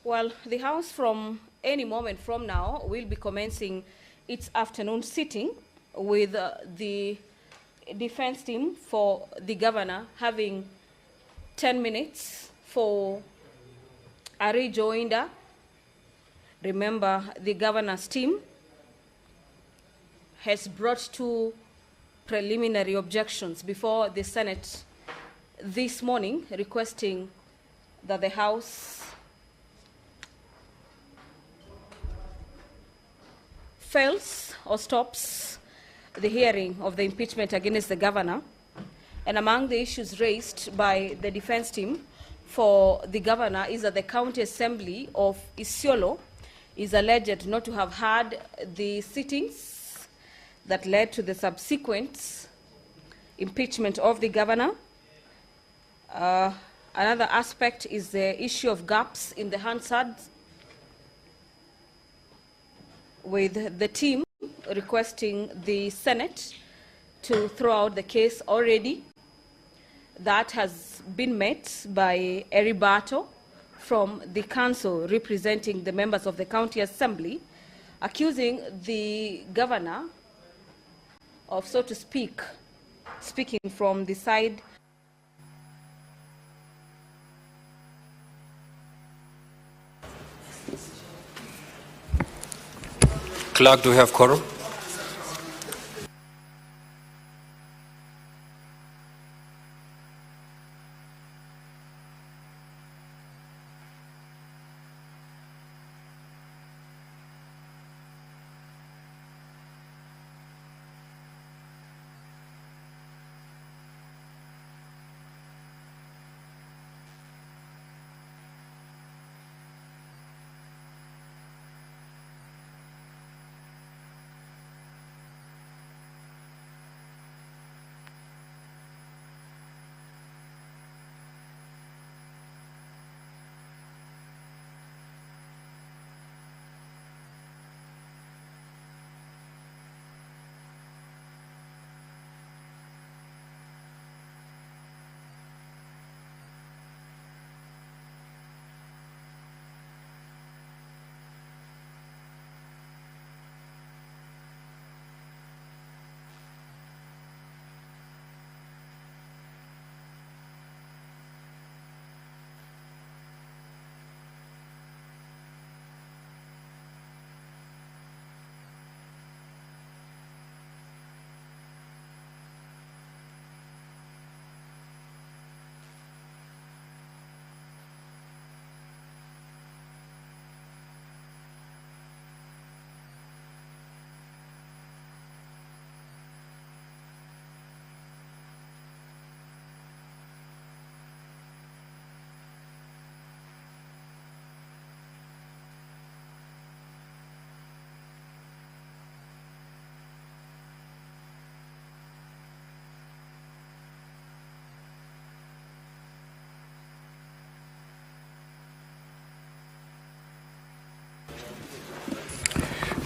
Well, the House from any moment from now will be commencing its afternoon sitting with the defense team for the governor having 10 minutes for a rejoinder. Remember, the governor's team has brought two preliminary objections before the Senate this morning, requesting that the House fails or stops the hearing of the impeachment against the governor. And among the issues raised by the defense team for the governor is that the county assembly of Isiolo is alleged not to have had the sittings that led to the subsequent impeachment of the governor. Another aspect is the issue of gaps in the Hansard, with the team requesting the Senate to throw out the case already. That has been met by a rebuttal from the council representing the members of the county assembly, accusing the governor of, so to speak, speaking from the side. Clerk, do we have quorum?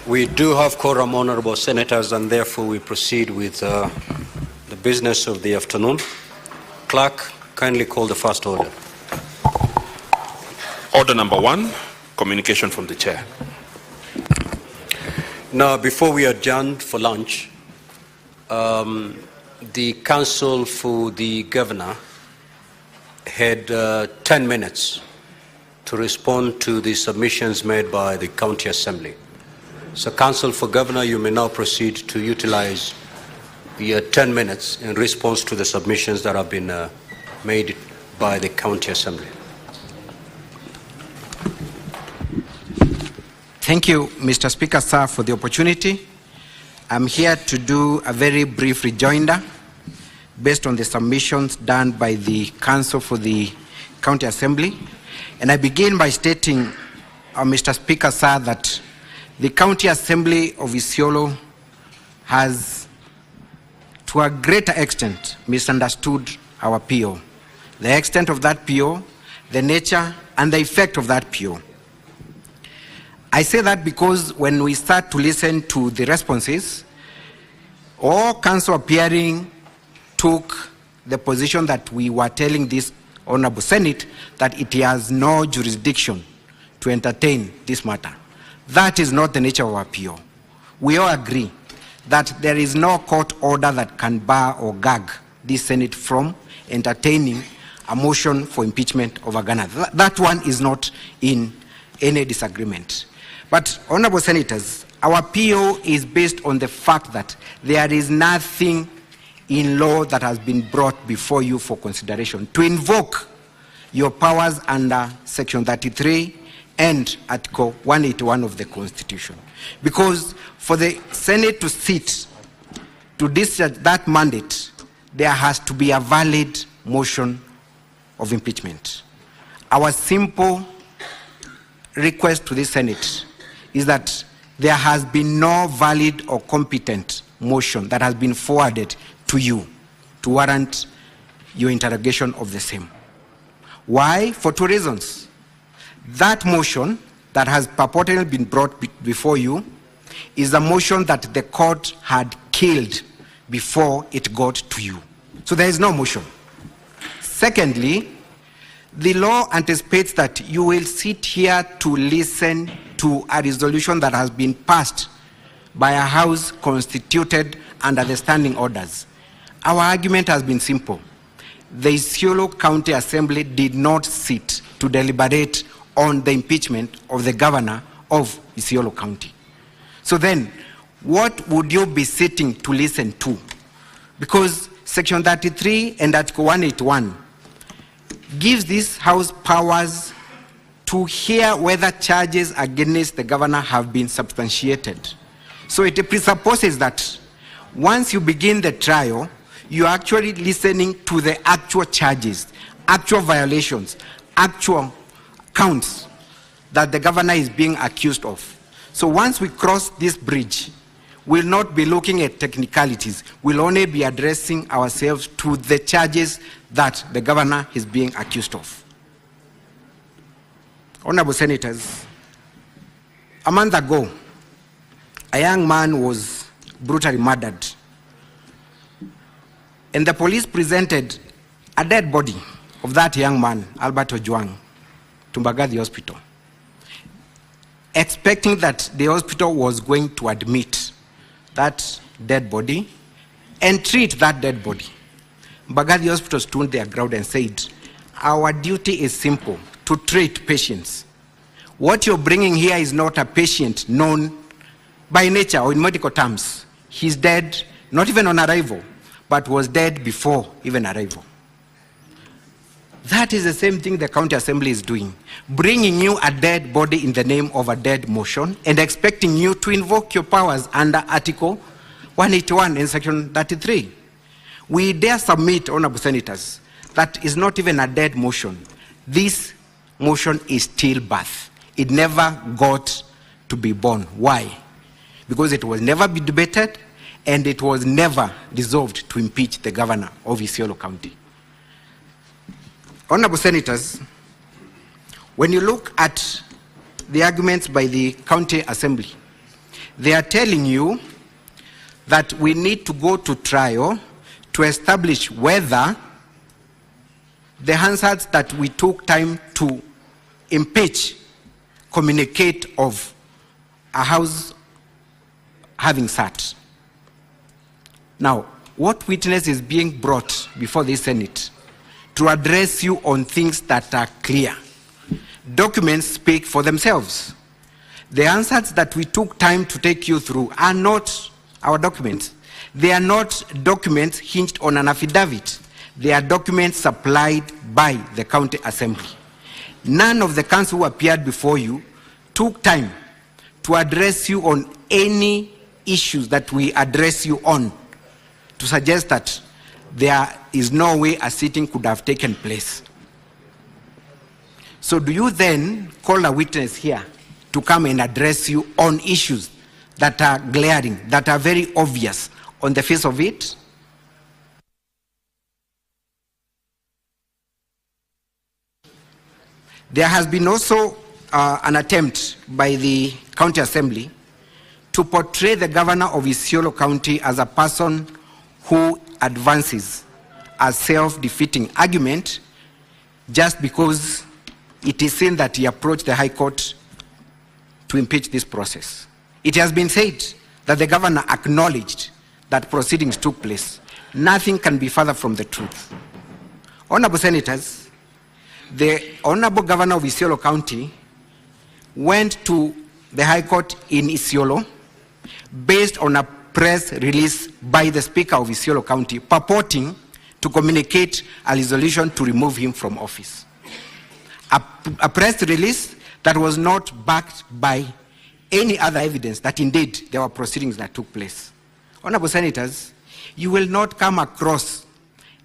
We do have quorum, honorable senators, and therefore we proceed with the business of the afternoon. Clerk, kindly call the first order. Order number 1, communication from the chair. Now, before we adjourn for lunch, the counsel for the governor had 10 minutes to respond to the submissions made by the county assembly. So, counsel for governor, you may now proceed to utilize your 10 minutes in response to the submissions that have been made by the county assembly. Thank you, Mr. Speaker, sir, for the opportunity. I'm here to do a very brief rejoinder based on the submissions done by the counsel for the county assembly. And I begin by stating, Mr. Speaker, sir, that the county assembly of Isiolo has, to a greater extent, misunderstood our PO. The extent of that PO, the nature and the effect of that PO. I say that because when we start to listen to the responses, all council appearing took the position that we were telling this Honorable Senate that it has no jurisdiction to entertain this matter. That is not the nature of our PO. We all agree that there is no court order that can bar or gag this Senate from entertaining a motion for impeachment of a governor. That one is not in any disagreement. But, honorable senators, our PO is based on the fact that there is nothing in law that has been brought before you for consideration to invoke your powers under Section 33 and Article 181 of the Constitution. Because for the Senate to sit to discharge that mandate, there has to be a valid motion of impeachment. Our simple request to the Senate is that there has been no valid or competent motion that has been forwarded to you to warrant your interrogation of the same. Why? For two reasons. That motion that has purportedly been brought before you is a motion that the court had killed before it got to you. So there is no motion. Secondly, the law anticipates that you will sit here to listen to a resolution that has been passed by a house constituted under the standing orders. Our argument has been simple. The Isiolo County Assembly did not sit to deliberate on the impeachment of the governor of Isiolo County. So then, what would you be sitting to listen to? Because Section 33 and Article 181 gives this House powers to hear whether charges against the governor have been substantiated. So it presupposes that once you begin the trial, you are actually listening to the actual charges, actual violations, actual counts that the governor is being accused of. So once we cross this bridge, we'll not be looking at technicalities. We'll only be addressing ourselves to the charges that the governor is being accused of. Honorable senators, a month ago, a young man was brutally murdered, and the police presented a dead body of that young man, Albert Ojwang, to Mbagathi Hospital, expecting that the hospital was going to admit that dead body and treat that dead body. Mbagathi Hospital stood their ground and said, our duty is simple, to treat patients. What you're bringing here is not a patient known by nature or in medical terms. He's dead, not even on arrival, but was dead before even arrival. That is the same thing the County Assembly is doing, bringing you a dead body in the name of a dead motion and expecting you to invoke your powers under Article 181 in Section 33. We dare submit, honorable senators, that is not even a dead motion. This motion is stillbirth. It never got to be born. Why? Because it was never be debated and it was never resolved to impeach the governor of Isiolo County. Honorable senators, when you look at the arguments by the County Assembly, they are telling you that we need to go to trial to establish whether the Hansards that we took time to impeach communicate of a house having sat. Now, what witness is being brought before the Senate to address you on things that are clear? Documents speak for themselves. The answers that we took time to take you through are not our documents. They are not documents hinged on an affidavit. They are documents supplied by the County Assembly. None of the council who appeared before you took time to address you on any issues that we address you on to suggest that there is no way a sitting could have taken place. So do you then call a witness here to come and address you on issues that are glaring, that are very obvious on the face of it? There has been also an attempt by the County Assembly to portray the governor of Isiolo County as a person who advances a self-defeating argument just because it is seen that he approached the High Court to impeach this process. It has been said that the governor acknowledged that proceedings took place. Nothing can be further from the truth. Honorable Senators, the Honorable Governor of Isiolo County went to the High Court in Isiolo based on a press release by the Speaker of Isiolo County purporting to communicate a resolution to remove him from office. A press release that was not backed by any other evidence that indeed there were proceedings that took place. Honorable Senators, you will not come across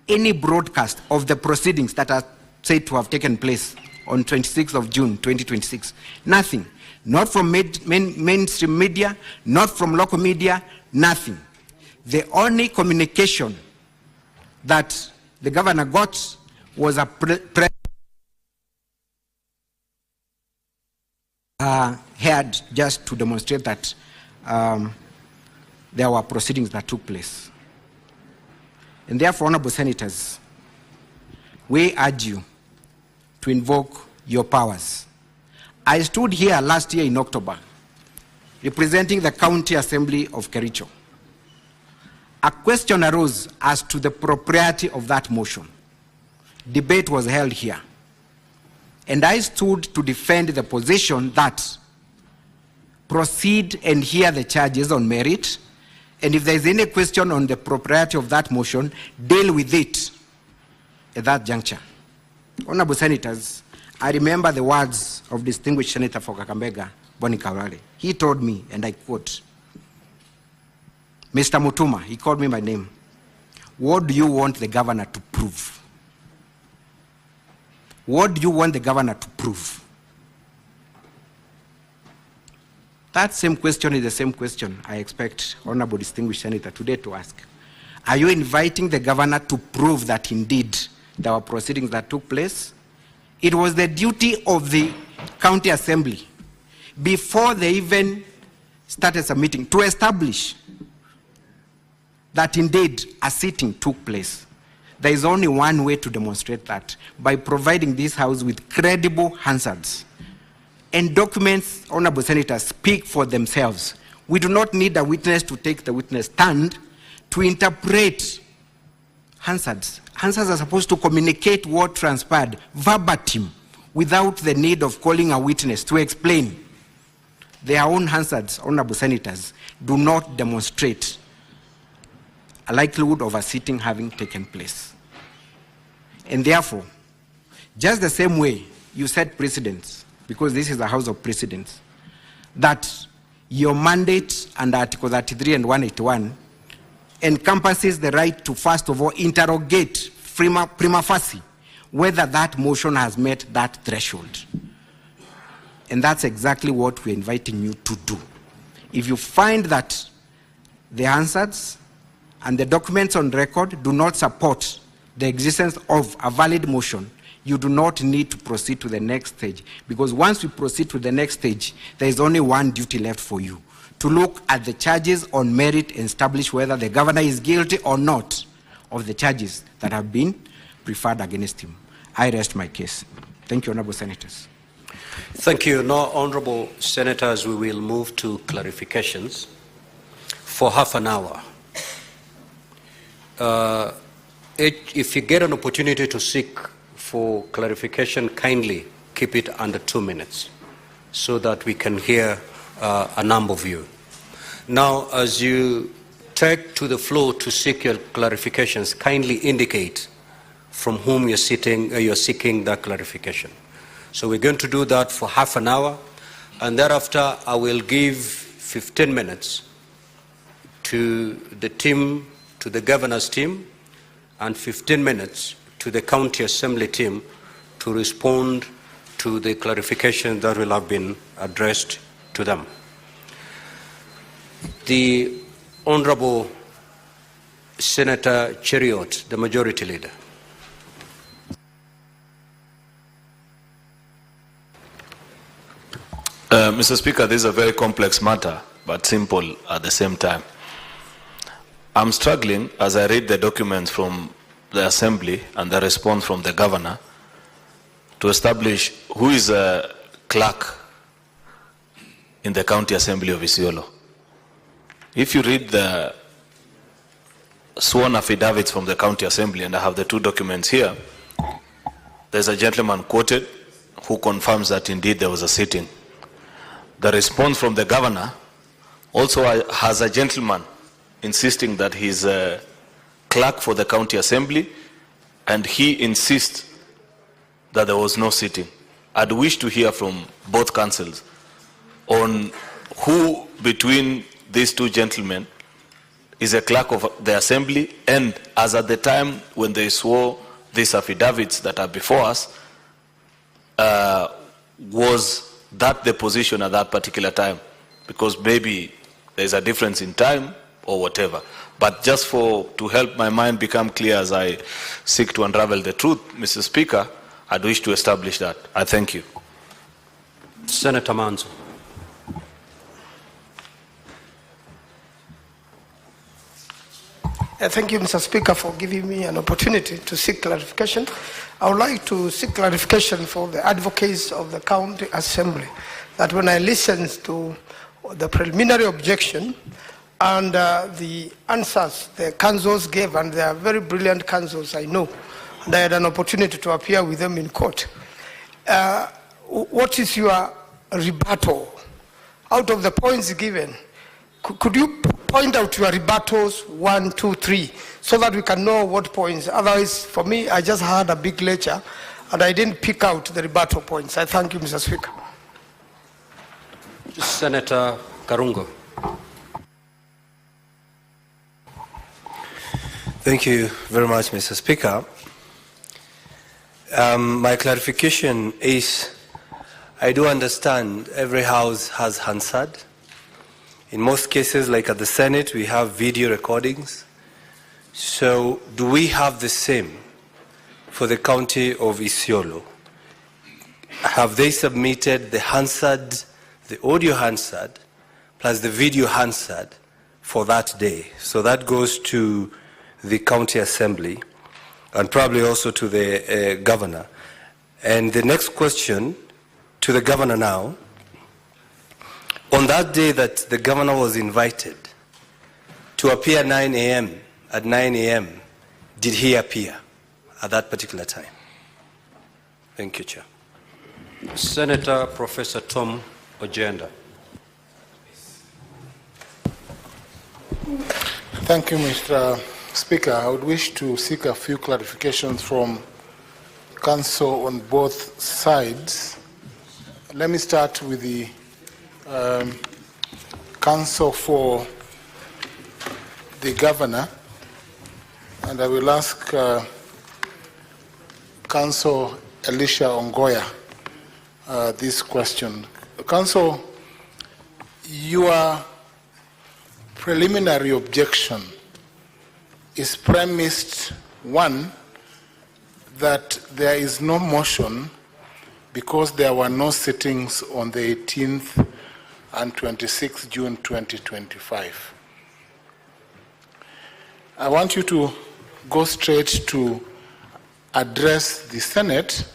any broadcast of the proceedings that are said to have taken place on 26th of June 2026. Nothing. Not from mainstream media, not from local media, nothing. The only communication that the governor got was a press heard just to demonstrate that there were proceedings that took place. And therefore, Honorable Senators, we urge you to invoke your powers. I stood here last year in October, representing the County Assembly of Kericho. A question arose as to the propriety of that motion. Debate was held here. And I stood to defend the position that proceed and hear the charges on merit, and if there is any question on the propriety of that motion, deal with it at that juncture. Honorable Senators, I remember the words of distinguished Senator for Kakamega, Boni Kawale. He told me, and I quote, Mr. Mutuma, he called me by name, what do you want the governor to prove? What do you want the governor to prove? That same question is the same question I expect Honorable Distinguished Senator today to ask. Are you inviting the governor to prove that indeed there were proceedings that took place? It was the duty of the County Assembly, before they even started submitting, to establish that indeed a sitting took place. There is only one way to demonstrate that, by providing this House with credible answers. And documents, Honorable Senators, speak for themselves. We do not need a witness to take the witness stand to interpret answers. Answers are supposed to communicate what transpired verbatim, without the need of calling a witness to explain. Their own answers, Honorable Senators, do not demonstrate a likelihood of a sitting having taken place. And therefore, just the same way you set precedents, because this is a House of Precedents, that your mandate under Article 33 and 181 encompasses the right to, first of all, interrogate prima facie whether that motion has met that threshold. And that's exactly what we're inviting you to do. If you find that the answers and the documents on record do not support the existence of a valid motion, you do not need to proceed to the next stage. Because once we proceed to the next stage, there is only one duty left for you: to look at the charges on merit and establish whether the governor is guilty or not of the charges that have been preferred against him. I rest my case. Thank you, Honorable Senators. Thank you. Now, Honorable Senators, we will move to clarifications for half an hour. If you get an opportunity to seek for clarification, kindly keep it under 2 minutes so that we can hear a number of you. Now, as you take to the floor to seek your clarifications, kindly indicate from whom you're seeking that clarification. So we're going to do that for half an hour, and thereafter I will give 15 minutes to the team, to the governor's team, and 15 minutes to the county assembly team to respond to the clarification that will have been addressed to them. The Honorable Senator Cheriot, the Majority Leader. Mr. Speaker, this is a very complex matter, but simple at the same time. I'm struggling as I read the documents from the Assembly and the response from the Governor to establish who is a clerk in the County Assembly of Isiolo. If you read the sworn affidavits from the County Assembly, and I have the two documents here, there's a gentleman quoted who confirms that indeed there was a sitting. The response from the governor also has a gentleman insisting that he's a clerk for the County Assembly, and he insists that there was no sitting. I'd wish to hear from both councils on who between these two gentlemen is a clerk of the Assembly, and as at the time when they swore these affidavits that are before us, was that the position at that particular time? Because maybe there's a difference in time or whatever. But just to help my mind become clear as I seek to unravel the truth, Mr. Speaker, I'd wish to establish that. I thank you. Senator Manzo. Thank you, Mr. Speaker, for giving me an opportunity to seek clarification. I would like to seek clarification for the advocates of the County Assembly that when I listened to the preliminary objection and the answers the councils gave, and they are very brilliant councils, I know, and I had an opportunity to appear with them in court. What is your rebuttal? Out of the points given, could you point out your rebuttals, 1, 2, 3, so that we can know what points? Otherwise, for me, I just had a big lecture and I didn't pick out the rebuttal points. I thank you, Mr. Speaker. Senator Karungo. Thank you very much, Mr. Speaker. My clarification is, I do understand every house has Hansard. In most cases, like at the Senate, we have video recordings. So do we have the same for the county of Isiolo? Have they submitted the Hansard, the audio Hansard, plus the video Hansard for that day? So that goes to the county assembly and probably also to the governor. And the next question to the governor now, on that day that the governor was invited to appear at 9 a.m., did he appear at that particular time? Thank you, Chair. Senator Professor Tom Ojenda. Thank you, Mr. Speaker. I would wish to seek a few clarifications from Council on both sides. Let me start with the Council for the Governor, and I will ask Council Elisha Ongoya this question. Council, your preliminary objection is premised, one, that there is no motion because there were no sittings on the 18th and 26th June 2025. I want you to go straight to address the Senate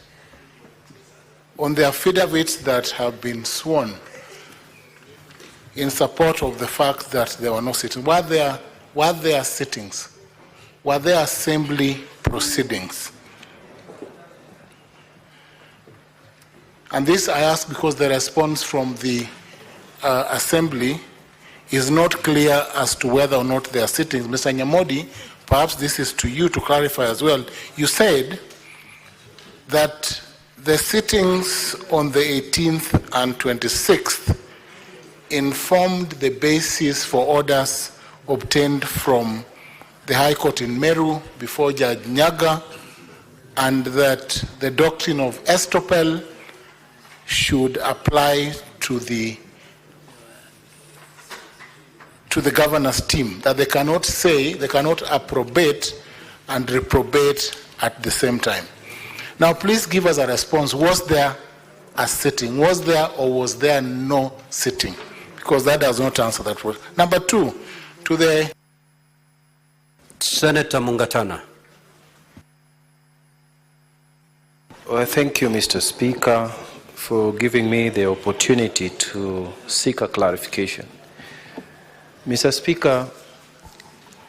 on the affidavits that have been sworn in support of the fact that there were no sittings. Were there sittings? Were there assembly proceedings? And this I ask because the response from the assembly is not clear as to whether or not there are sittings. Mr. Nyamodi, perhaps this is to you to clarify as well. You said that the sittings on the 18th and 26th informed the basis for orders obtained from the High Court in Meru before Judge Nyaga, and that the doctrine of estoppel should apply to the governor's team, that they cannot approbate and reprobate at the same time. Now, please give us a response. Was there a sitting? Was there or was there no sitting? Because that does not answer that word. Number two, to the... Senator Mungatana. Well, thank you, Mr. Speaker, for giving me the opportunity to seek a clarification. Mr. Speaker,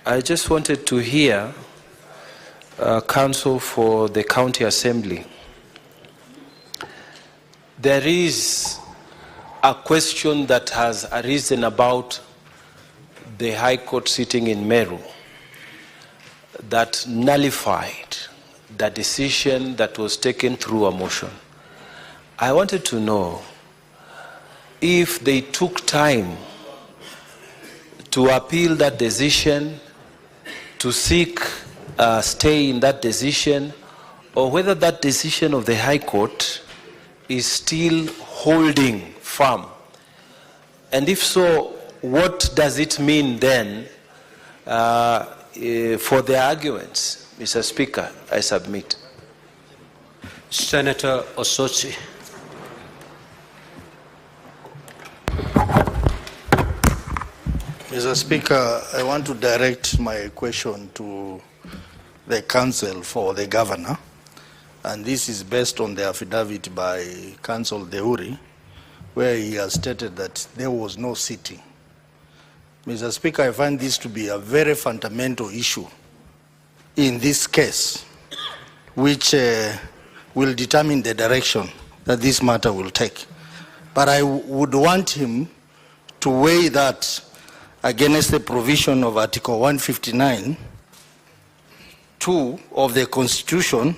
I just wanted to hear counsel for the County Assembly. There is a question that has arisen about the High Court sitting in Meru that nullified the decision that was taken through a motion. I wanted to know if they took time to appeal that decision, to seek a stay in that decision, or whether that decision of the High Court is still holding firm. And if so, what does it mean then for the arguments? Mr. Speaker, I submit. Senator Osochi. Mr. Speaker, I want to direct my question to the Counsel for the Governor, and this is based on the affidavit by Counsel Deuri, where he has stated that there was no sitting. Mr. Speaker, I find this to be a very fundamental issue in this case, which will determine the direction that this matter will take. But I would want him to weigh that against the provision of Article 159(2) of the Constitution.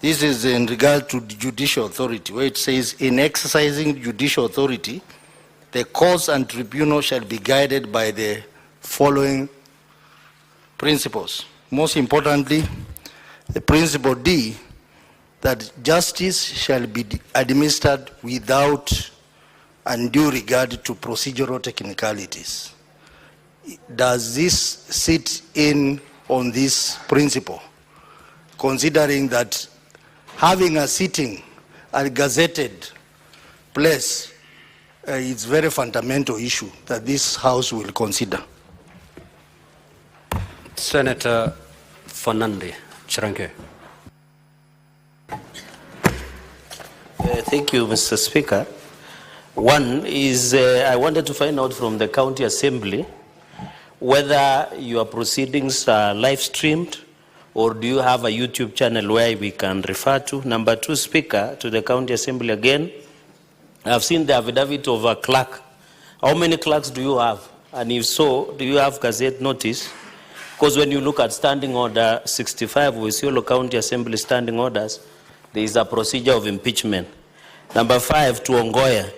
This is in regard to the judicial authority, where it says, in exercising judicial authority, the courts and tribunal shall be guided by the following principles. Most importantly, the principle D, that justice shall be administered without undue regard to procedural technicalities. Does this sit in on this principle, considering that having a sitting at a gazetted place is a very fundamental issue that this House will consider? Senator Fernande Chirange. Thank you, Mr. Speaker. One is I wanted to find out from the County Assembly whether your proceedings are live streamed or do you have a YouTube channel where we can refer to. Number two, Speaker, to the County Assembly again, I've seen the affidavit of a clerk. How many clerks do you have? And if so, do you have gazette notice? Because when you look at Standing Order 65 of Isiolo County Assembly Standing Orders, there is a procedure of impeachment. Number five, to Ongoya.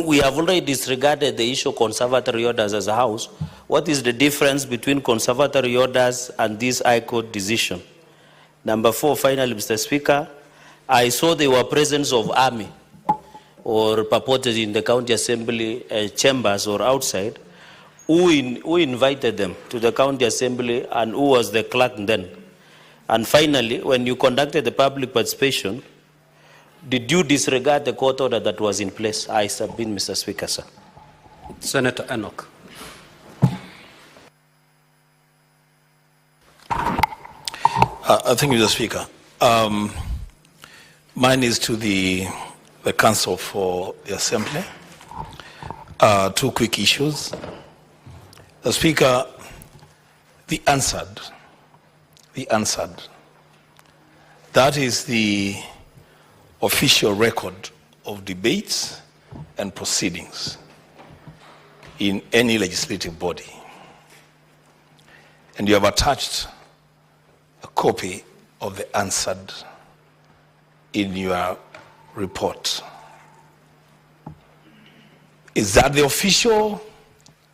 We have already disregarded the issue of conservatory orders as a House. What is the difference between conservatory orders and this High Court decision? Number four, finally, Mr. Speaker, I saw there were presence of army or purported in the County Assembly chambers or outside. Who invited them to the County Assembly and who was the clerk then? And finally, when you conducted the public participation, did you disregard the court order that was in place? I submit, Mr. Speaker, sir. Senator Enoch. Thank you, Mr. Speaker. Mine is to the Counsel for the Assembly. Two quick issues. The Speaker, the answered. That is the official record of debates and proceedings in any legislative body. And you have attached a copy of the answered in your report. Is that the official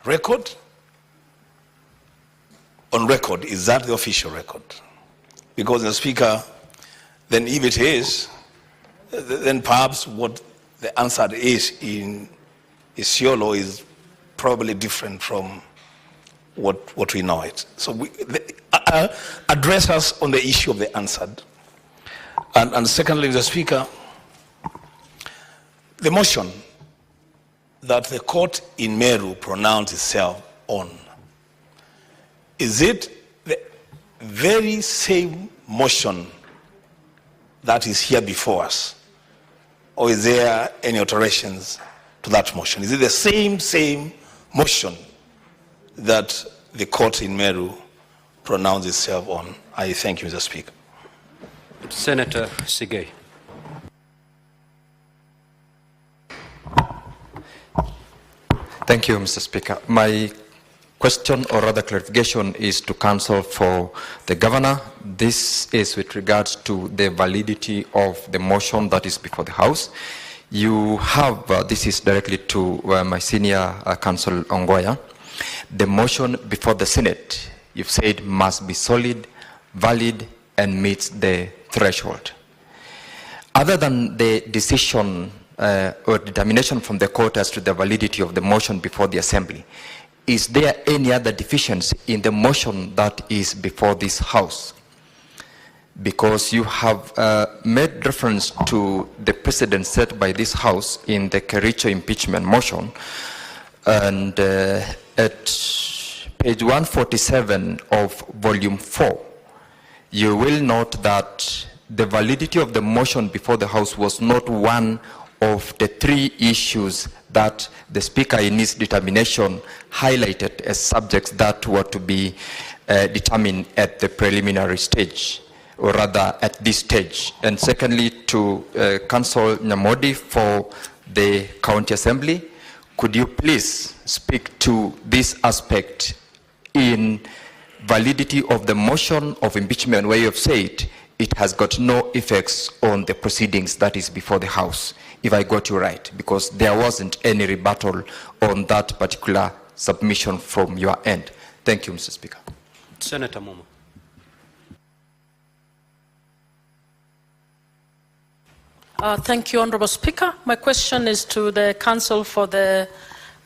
record? On record, is that the official record? Because the Speaker, then if it is, then perhaps what the answer is in Isiolo is probably different from what we know it. So address us on the issue of the answered. And secondly, the Speaker, the motion that the court in Meru pronounced itself on, is it the very same motion that is here before us? Or is there any alterations to that motion? Is it the same motion that the court in Meru pronounced itself on? I thank you, Mr. Speaker. Senator Sigay. Thank you, Mr. Speaker. My question, or rather clarification, is to counsel for the governor. This is with regards to the validity of the motion that is before the House. You have, this is directly to my senior counsel Ongoya, the motion before the Senate, you've said must be solid, valid, and meets the threshold. Other than the decision or determination from the court as to the validity of the motion before the Assembly, is there any other deficiency in the motion that is before this House? Because you have made reference to the precedent set by this House in the Kericho impeachment motion, and at page 147 of volume 4, you will note that the validity of the motion before the House was not one of the three issues that the Speaker in his determination highlighted as subjects that were to be determined at the preliminary stage, or rather at this stage. And secondly, to Council Nyamodi for the County Assembly, could you please speak to this aspect in validity of the motion of impeachment, where you have said it has got no effects on the proceedings that is before the House, if I got you right, because there wasn't any rebuttal on that particular submission from your end. Thank you, Mr. Speaker. Senator Momo. Thank you, Honorable Speaker. My question is to the Council for the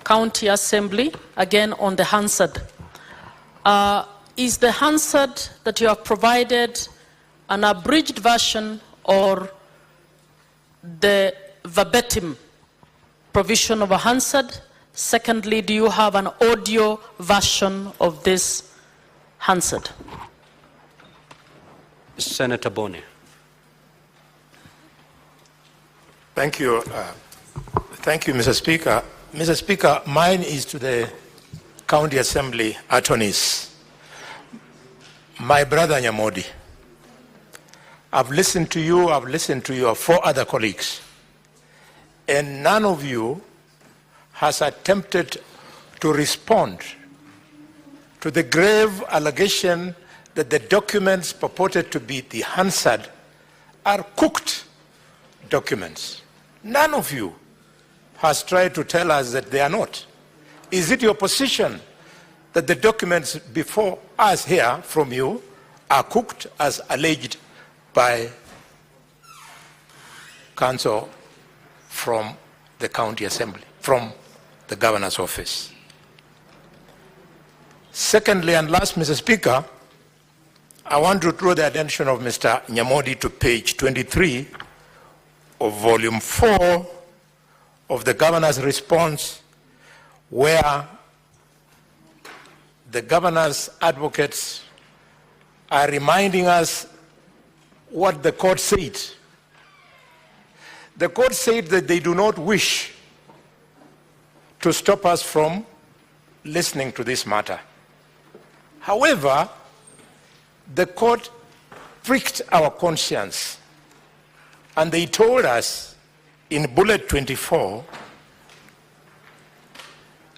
County Assembly, again on the Hansard. Is the Hansard that you have provided an abridged version or the verbatim provision of a Hansard? Secondly, do you have an audio version of this Hansard? Senator Boni. Thank you. Thank you, Mr. Speaker. Mr. Speaker, mine is to the County Assembly attorneys. My brother Nyamodi, I've listened to you, I've listened to your four other colleagues, and none of you has attempted to respond to the grave allegation that the documents purported to be the Hansard are cooked documents. None of you has tried to tell us that they are not. Is it your position that the documents before us here from you are cooked as alleged by counsel from the County Assembly, from the Governor's office? Secondly and last, Mr. Speaker, I want to draw the attention of Mr. Nyamodi to page 23 of volume 4 of the Governor's response, where the Governor's advocates are reminding us what the court said. The court said that they do not wish to stop us from listening to this matter. However, the court pricked our conscience, and they told us in bullet 24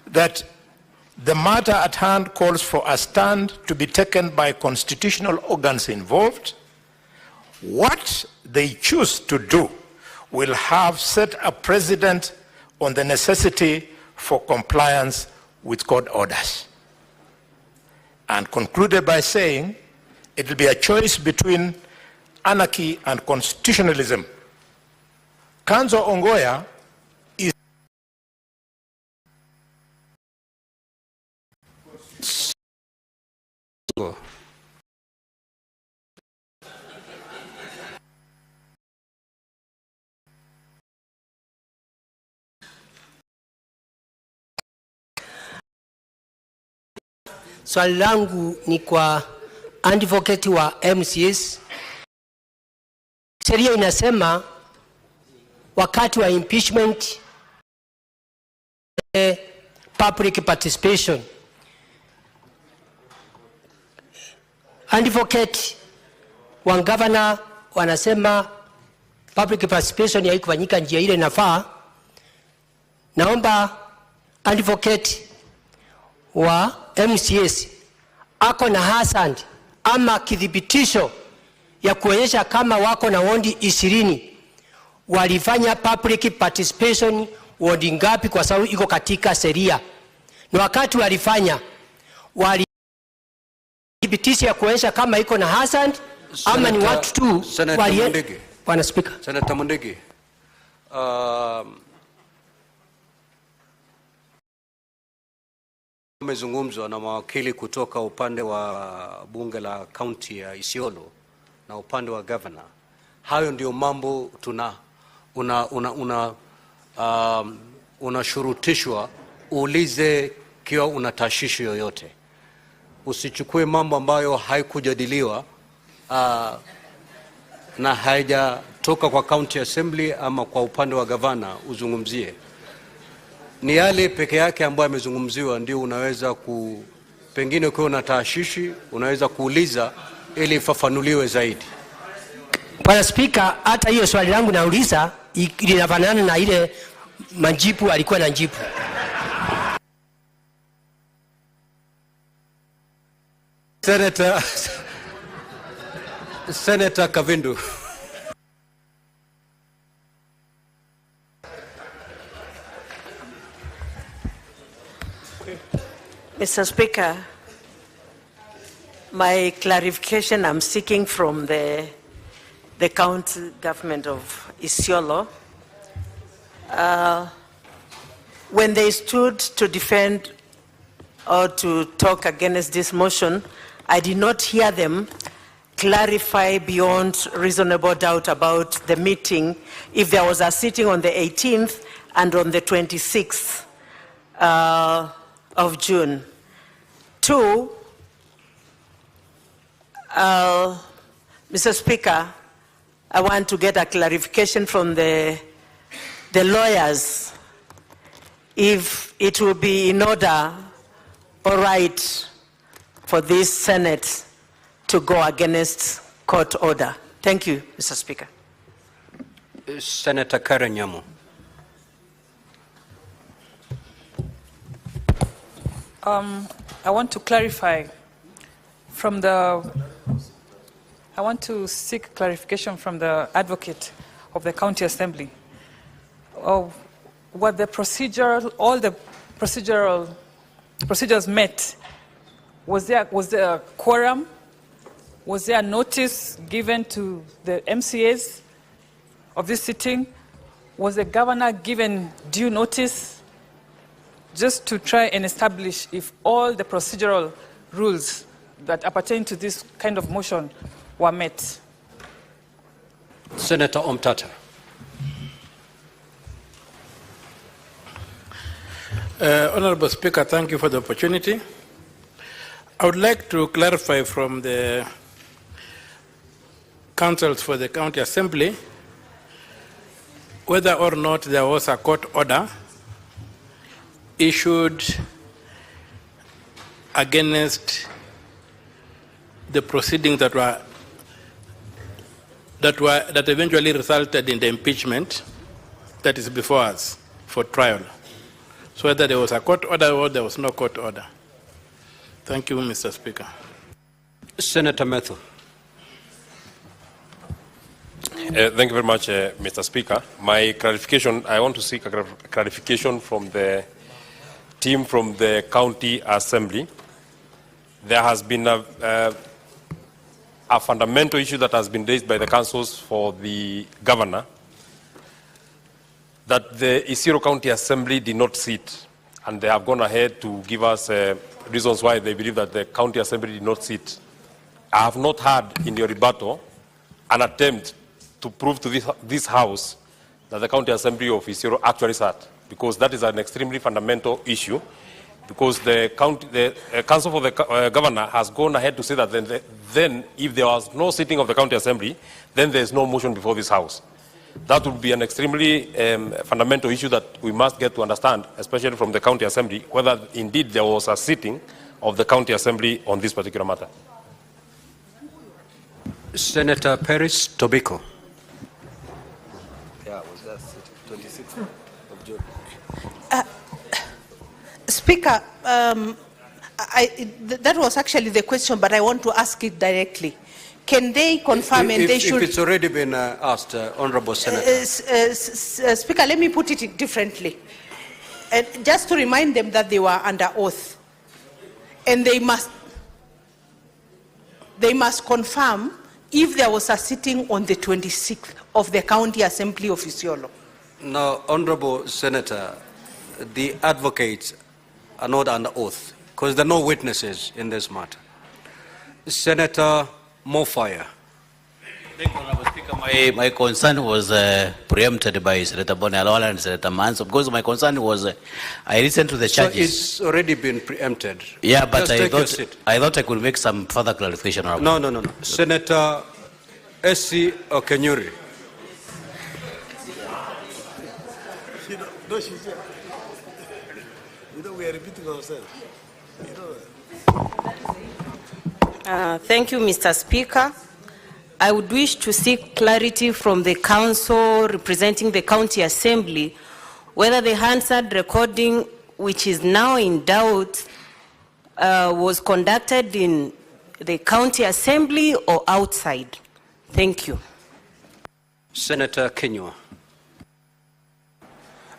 that the matter at hand calls for a stand to be taken by constitutional organs involved. What they choose to do will have set a precedent on the necessity for compliance with court orders. And concluded by saying it will be a choice between anarchy and constitutionalism. Counsel Ongoya is swali langu ni kwa advocate wa MCS sheria inasema wakati wa impeachment public participation. Advocate wa governor wanasema public participation haikufanyika njia ile inafaa. Naomba advocate wa MCS ako na hasand ama kidhibitisho ya kuonyesha kama wako na wondi 20 walifanya public participation wondi ngapi, kwa sababu iko katika sheria. Na wakati walifanya walidhibitisha ya kuonyesha kama iko na hasand ama ni watu tu wali. Bwana Speaker. Senator Mundigi, umezungumzwa na mawakili kutoka upande wa bunge la kaunti ya Isiolo na upande wa governor. Hayo ndio mambo unashurutishwa uulize kiwa una tashishi yoyote. Usichukue mambo ambayo haikujadiliwa na haijatoka kwa county assembly ama kwa upande wa gavana uzungumzie. Ni yale peke yake ambayo yamezungumziwa ndio unaweza pengine ukiwa una tashishi unaweza kuuliza ili ifafanuliwe zaidi. Bwana Speaker, hata hiyo swali langu nauliza linafanana na ile majibu alikuwa na jibu. Senator Kavindu. Mr. Speaker, my clarification I'm seeking from the county government of Isiolo. When they stood to defend or to talk against this motion, I did not hear them clarify beyond reasonable doubt about the meeting, if there was a sitting on the 18th and on the 26th of June. 2, Mr. Speaker, I want to get a clarification from the lawyers if it will be in order or right for this Senate to go against court order. Thank you, Mr. Speaker. Senator Karen Nyamu. I want to clarify from I want to seek clarification from the advocate of the county assembly of what the all the procedures met. Was there a quorum? Was there a notice given to the MCAs of this sitting? Was the governor given due notice? Just to try and establish if all the procedural rules that appertain to this kind of motion were met. Senator Omtata. Honorable Speaker, thank you for the opportunity. I would like to clarify from the councils for the county assembly whether or not there was a court order issued against the proceedings that eventually resulted in the impeachment that is before us for trial. So whether there was a court order or there was no court order. Thank you, Mr. Speaker. Senator Methu. Thank you very much, Mr. Speaker. My clarification, I want to seek a clarification from the team from the county assembly. There has been a fundamental issue that has been raised by the councils for the governor, that the Isiolo County Assembly did not sit, and they have gone ahead to give us reasons why they believe that the county assembly did not sit. I have not heard in your rebuttal an attempt to prove to this house that the county assembly of Isiolo actually sat, because that is an extremely fundamental issue. because the council for the governor has gone ahead to say that then if there was no sitting of the county assembly, then there is no motion before this house. That would be an extremely fundamental issue that we must get to understand, especially from the county assembly, whether indeed there was a sitting of the county assembly on this particular matter. Senator Peris Tobiko. Yeah, was that 26th of June? Speaker, that was actually the question, but I want to ask it directly. Can they confirm and they should... If it's already been asked, Honorable Senator. Speaker, let me put it differently. Just to remind them that they were under oath. And they must confirm if there was a sitting on the 26th of the County Assembly of Isiolo. Now, Honorable Senator, the advocates are not under oath because there are no witnesses in this matter. Senator Mofire. Thank you, Honorable Speaker. My concern was preempted by Senator Bonalola and Senator Manso, because my concern was I listened to the charges. So it's already been preempted. Yeah, but I thought I could make some further clarification. No. Senator S.C. Okenyuri. We are repeating ourselves. Thank you, Mr. Speaker. I would wish to seek clarity from the council representing the County Assembly whether the Hansard recording, which is now in doubt, was conducted in the County Assembly or outside. Thank you. Senator Kenywa.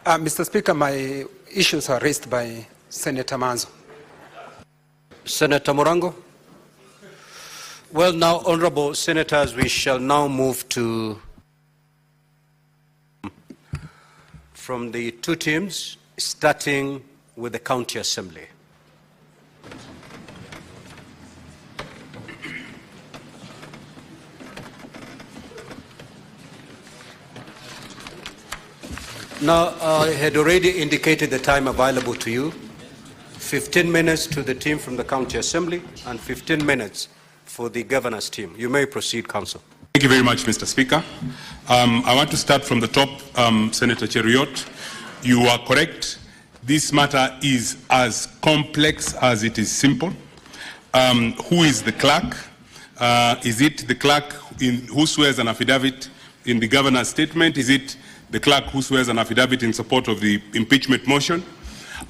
Mr. Speaker, my issues are raised by Senator Manzo. Senator Morango. Well, now, Honorable Senators, we shall now move to from the two teams, starting with the County Assembly. Now, I had already indicated the time available to you. 15 minutes to the team from the County Assembly and 15 minutes for the governor's team. You may proceed, Council. Thank you very much, Mr. Speaker. I want to start from the top, Senator Cheruiyot. You are correct. This matter is as complex as it is simple. Who is the clerk? Is it the clerk who swears an affidavit in the governor's statement? Is it the clerk who swears an affidavit in support of the impeachment motion?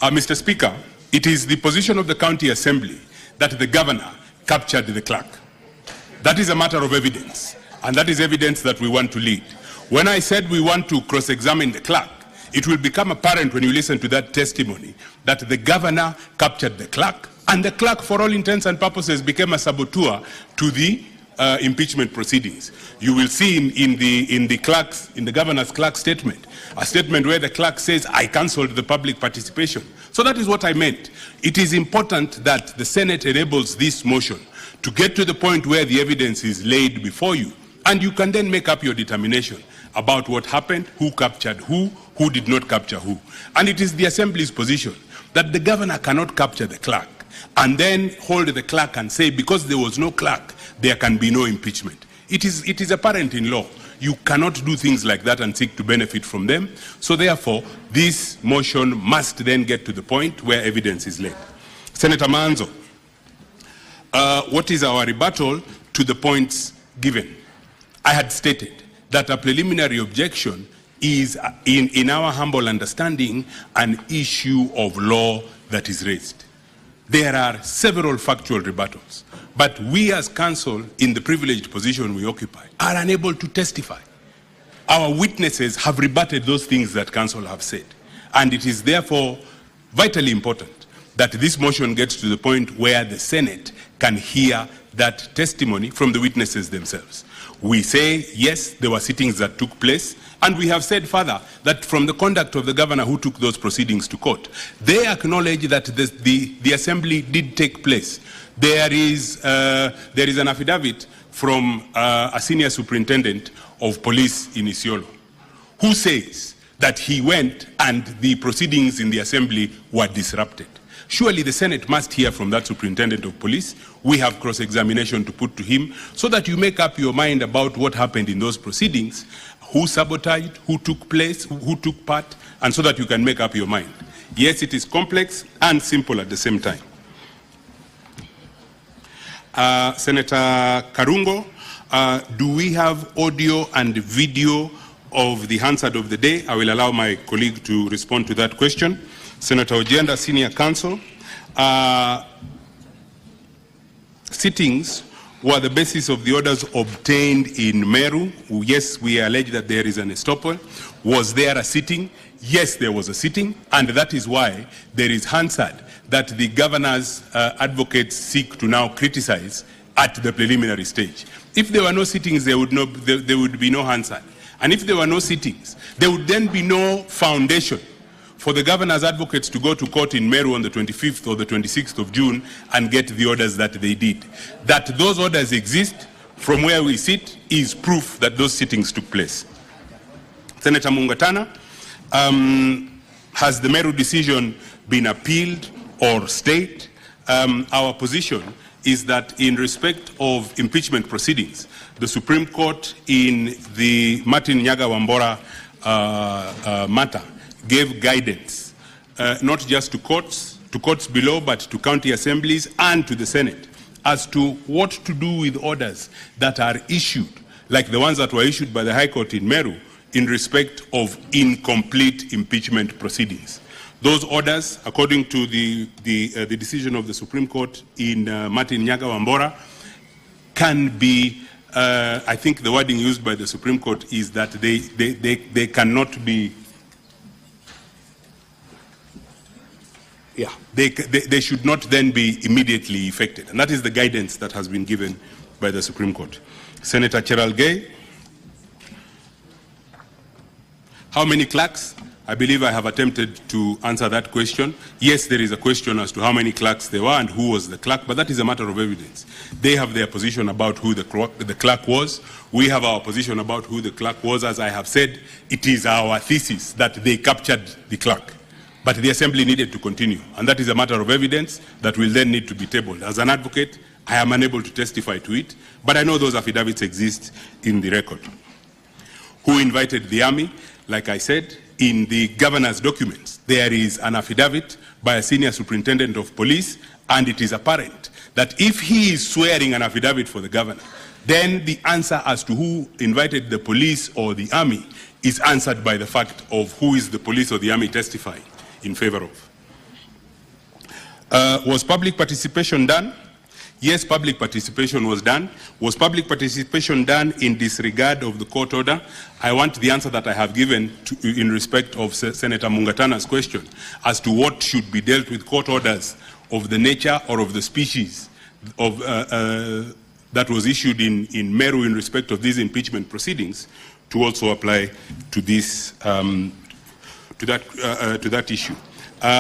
Mr. Speaker, it is the position of the County Assembly that the governor captured the clerk. That is a matter of evidence, and that is evidence that we want to lead. When I said we want to cross-examine the clerk, it will become apparent when you listen to that testimony that the governor captured the clerk, and the clerk, for all intents and purposes, became a saboteur to the impeachment proceedings. You will see in the governor's clerk statement, a statement where the clerk says, I cancelled the public participation. So that is what I meant. It is important that the Senate enables this motion to get to the point where the evidence is laid before you, and you can then make up your determination about what happened, who captured who did not capture who. And it is the Assembly's position that the governor cannot capture the clerk and then hold the clerk and say, because there was no clerk, there can be no impeachment. It is apparent in law. You cannot do things like that and seek to benefit from them. So therefore, this motion must then get to the point where evidence is laid. Senator Manzo, what is our rebuttal to the points given? I had stated that a preliminary objection is, in our humble understanding, an issue of law that is raised. There are several factual rebuttals, but we as counsel, in the privileged position we occupy, are unable to testify. Our witnesses have rebutted those things that counsel have said, and it is therefore vitally important that this motion gets to the point where the Senate can hear that testimony from the witnesses themselves. We say, yes, there were sittings that took place, and we have said further that from the conduct of the governor who took those proceedings to court, they acknowledge that the assembly did take place. There is an affidavit from a senior superintendent of police in Isiolo who says that he went and the proceedings in the assembly were disrupted. surely the Senate must hear from that superintendent of police. We have cross-examination to put to him so that you make up your mind about what happened in those proceedings, who sabotaged, who took place, who took part, and so that you can make up your mind. Yes, it is complex and simple at the same time. Senator Karungo, do we have audio and video of the Hansard of the day? I will allow my colleague to respond to that question. Senator Ojenda, Senior Counsel, sittings were the basis of the orders obtained in Meru. Yes, we allege that there is an estoppel. Was there a sitting? Yes, there was a sitting, and that is why there is Hansard that the governor's advocates seek to now criticize at the preliminary stage. If there were no sittings, there would be no Hansard. And if there were no sittings, there would then be no foundation for the governor's advocates to go to court in Meru on the 25th or the 26th of June and get the orders that they did. That those orders exist from where we sit is proof that those sittings took place. Senator Mungatana, has the Meru decision been appealed or stayed? Our position is that in respect of impeachment proceedings, the Supreme Court in the Martin Nyaga Wambora matter gave guidance, not just to courts below, but to county assemblies and to the Senate, as to what to do with orders that are issued, like the ones that were issued by the High Court in Meru, in respect of incomplete impeachment proceedings. Those orders, according to the decision of the Supreme Court in Martin Nyaga Wambora, can be, I think the wording used by the Supreme Court is that they cannot be, they should not then be immediately effected. And that is the guidance that has been given by the Supreme Court. Senator Cheralgei, how many clerks? I believe I have attempted to answer that question. Yes, there is a question as to how many clerks there were and who was the clerk, but that is a matter of evidence. They have their position about who the clerk was. We have our position about who the clerk was. As I have said, it is our thesis that they captured the clerk. But the assembly needed to continue, and that is a matter of evidence that will then need to be tabled. As an advocate, I am unable to testify to it, but I know those affidavits exist in the record. Who invited the army? Like I said, in the governor's documents, there is an affidavit by a senior superintendent of police, and it is apparent that if he is swearing an affidavit for the governor, then the answer as to who invited the police or the army is answered by the fact of who is the police or the army testifying in favor of. Was public participation done? Yes, public participation was done. Was public participation done in disregard of the court order? I want the answer that I have given in respect of Senator Mungatana's question as to what should be dealt with court orders of the nature or of the species of, that was issued in Meru in respect of these impeachment proceedings to also apply to this, to that issue.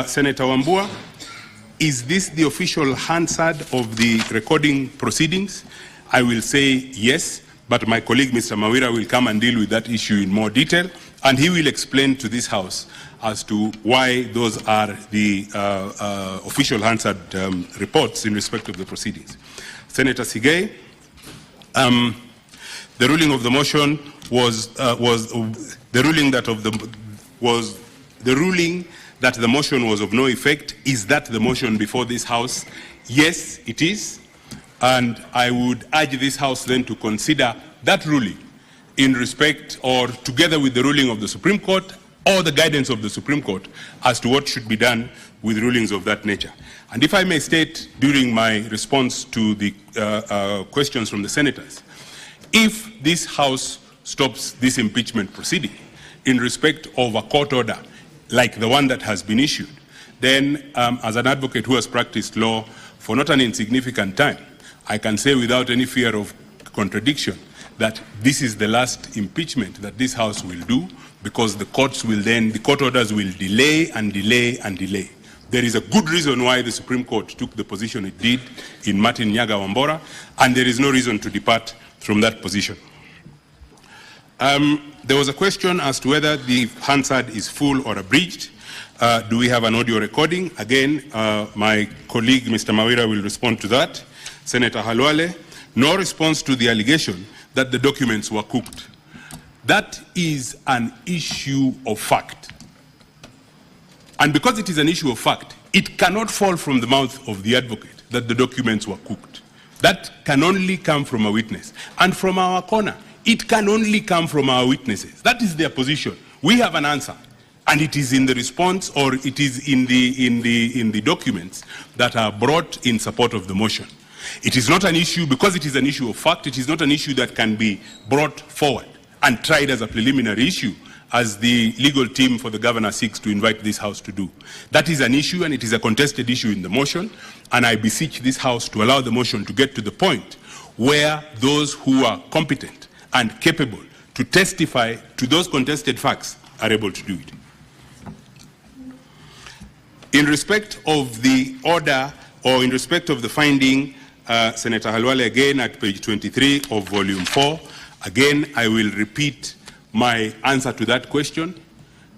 Senator Wambua, is this the official Hansard of the recording proceedings? I will say yes, but my colleague Mr. Mawira will come and deal with that issue in more detail, and he will explain to this House as to why those are the official Hansard reports in respect of the proceedings. Senator Sigei, the ruling of the motion was the ruling that the motion was of no effect. Is that the motion before this House? Yes, it is. And I would urge this House then to consider that ruling in respect or together with the ruling of the Supreme Court or the guidance of the Supreme Court as to what should be done with rulings of that nature. And if I may state during my response to the questions from the senators, if this House stops this impeachment proceeding in respect of a court order like the one that has been issued, then as an advocate who has practiced law for not an insignificant time, I can say without any fear of contradiction that this is the last impeachment that this House will do, because the court orders will delay and delay and delay. There is a good reason why the Supreme Court took the position it did in Martin Nyaga Wambora, and there is no reason to depart from that position. There was a question as to whether the Hansard is full or abridged. Do we have an audio recording? Again, my colleague, Mr. Mawira, will respond to that. Senator Halwale, no response to the allegation that the documents were cooked. That is an issue of fact. And because it is an issue of fact, it cannot fall from the mouth of the advocate that the documents were cooked. That can only come from a witness. And from our corner, it can only come from our witnesses. That is their position. We have an answer. And it is in the response, or it is in the documents that are brought in support of the motion. It is not an issue, because it is an issue of fact, it is not an issue that can be brought forward and tried as a preliminary issue, as the legal team for the governor seeks to invite this House to do. That is an issue, and it is a contested issue in the motion, and I beseech this House to allow the motion to get to the point where those who are competent and capable to testify to those contested facts are able to do it. In respect of the order, or in respect of the finding, Senator Halwale, again at page 23 of volume 4, again I will repeat my answer to that question.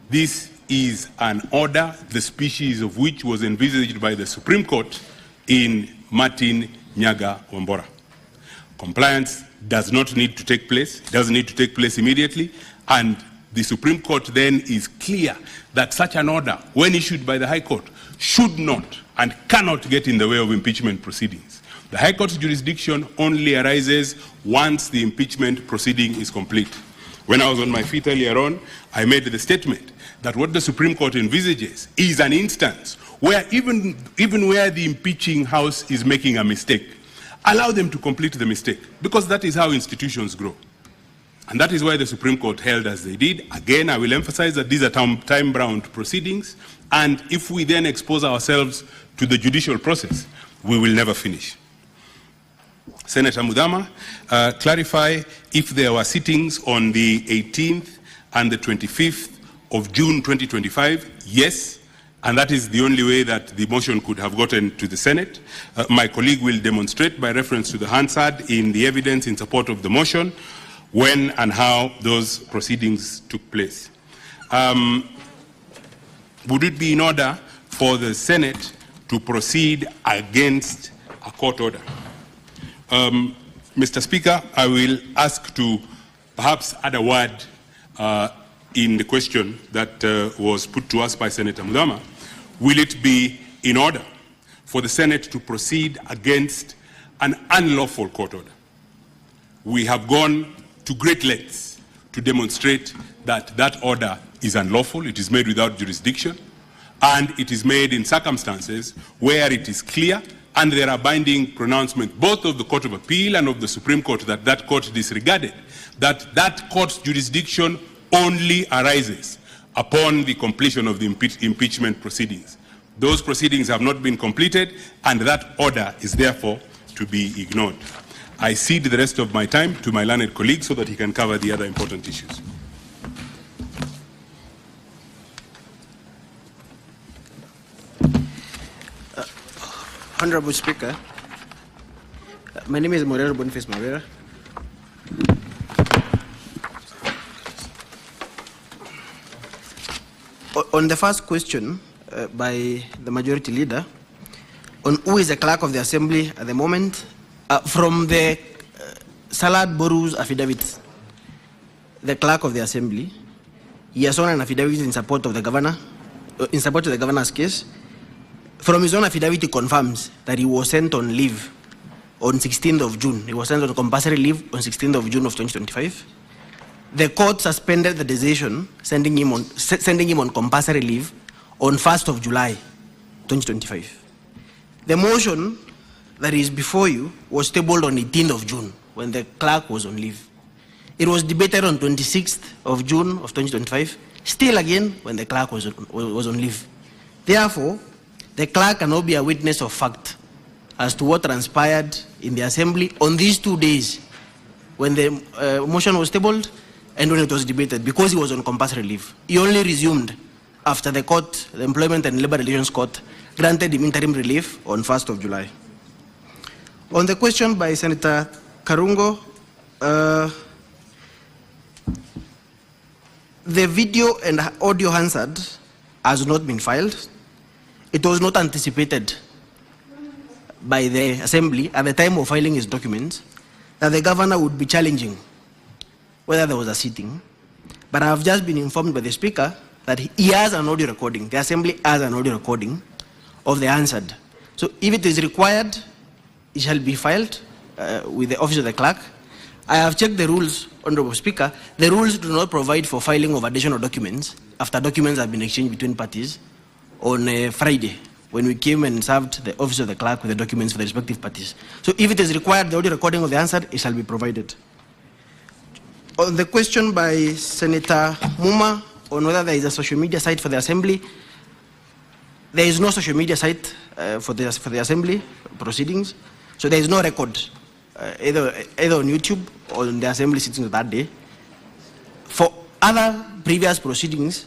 This is an order, the species of which was envisaged by the Supreme Court in Martin Nyaga Wambora. Compliance does not need to take place, it doesn't need to take place immediately, and the Supreme Court then is clear that such an order, when issued by the High Court, should not and cannot get in the way of impeachment proceedings. The High Court's jurisdiction only arises once the impeachment proceeding is complete. When I was on my feet earlier on, I made the statement that what the Supreme Court envisages is an instance where even where the impeaching House is making a mistake, allow them to complete the mistake, because that is how institutions grow. And that is why the Supreme Court held as they did. Again, I will emphasize that these are time-bound proceedings, and if we then expose ourselves to the judicial process, we will never finish. Senator Mudama, clarify if there were sittings on the 18th and the 25th of June 2025. Yes, and that is the only way that the motion could have gotten to the Senate. My colleague will demonstrate by reference to the Hansard in the evidence in support of the motion when and how those proceedings took place. Would it be in order for the Senate to proceed against a court order? Mr. Speaker, I will ask to perhaps add a word in the question that was put to us by Senator Mudama. Will it be in order for the Senate to proceed against an unlawful court order? We have gone to great lengths to demonstrate that that order is unlawful, it is made without jurisdiction, and it is made in circumstances where it is clear, and there are binding pronouncements both of the Court of Appeal and of the Supreme Court that that court disregarded, that that court's jurisdiction only arises upon the completion of the impeachment proceedings. Those proceedings have not been completed, and that order is therefore to be ignored. I cede the rest of my time to my learned colleague so that he can cover the other important issues. Honorable Speaker, my name is Morero Boniface Mawira. On the first question by the Majority Leader, on who is the Clerk of the Assembly at the moment, from the Salad Boru's affidavit, the Clerk of the Assembly, he has sworn an affidavit in support of the Governor, in support of the Governor's case. From his own affidavit, he confirms that he was sent on leave on 16th of June. He was sent on compulsory leave on 16th of June of 2025. The court suspended the decision, sending him on compulsory leave on 1st of July 2025. The motion that is before you was tabled on 18th of June when the clerk was on leave. It was debated on 26th of June of 2025, still again when the clerk was on leave. Therefore, the clerk cannot be a witness of fact as to what transpired in the Assembly on these 2 days when the motion was tabled and when it was debated, because he was on compulsory leave. He only resumed after the court, the Employment and Labor Relations Court, granted him interim relief on 1st of July. On the question by Senator Karungo, the video and audio Hansard has not been filed. It was not anticipated by the Assembly at the time of filing his documents that the governor would be challenging whether there was a sitting. But I have just been informed by the Speaker that he has an audio recording. The Assembly has an audio recording of the answered. So if it is required, it shall be filed with the Office of the Clerk. I have checked the rules, Honorable Speaker. The rules do not provide for filing of additional documents after documents have been exchanged between parties on Friday, when we came and served the Office of the Clerk with the documents for the respective parties. So if it is required, the audio recording of the answer, it shall be provided. On the question by Senator Muma on whether there is a social media site for the Assembly, there is no social media site for the Assembly proceedings, so there is no record either on YouTube or on the Assembly sittings that day. For other previous proceedings,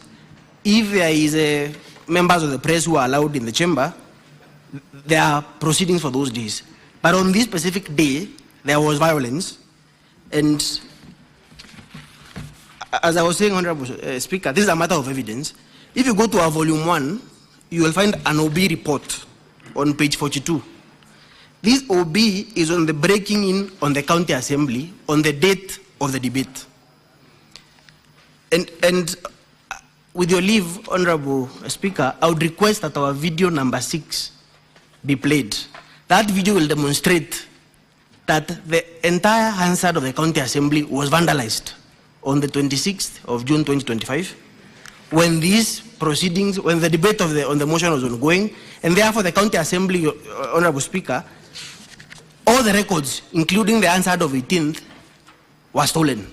if there is members of the press who are allowed in the chamber, there are proceedings for those days. But on this specific day, there was violence. And as I was saying, Honorable Speaker, this is a matter of evidence. If you go to our volume 1, you will find an OB report on page 42. This OB is on the breaking in on the County Assembly on the date of the debate. And with your leave, Honorable Speaker, I would request that our video number 6 be played. That video will demonstrate that the entire Hansard of the County Assembly was vandalized on the 26th of June 2025, when these proceedings, when the debate on the motion was ongoing, and therefore the County Assembly, Honorable Speaker, all the records, including the Hansard of 18th, were stolen.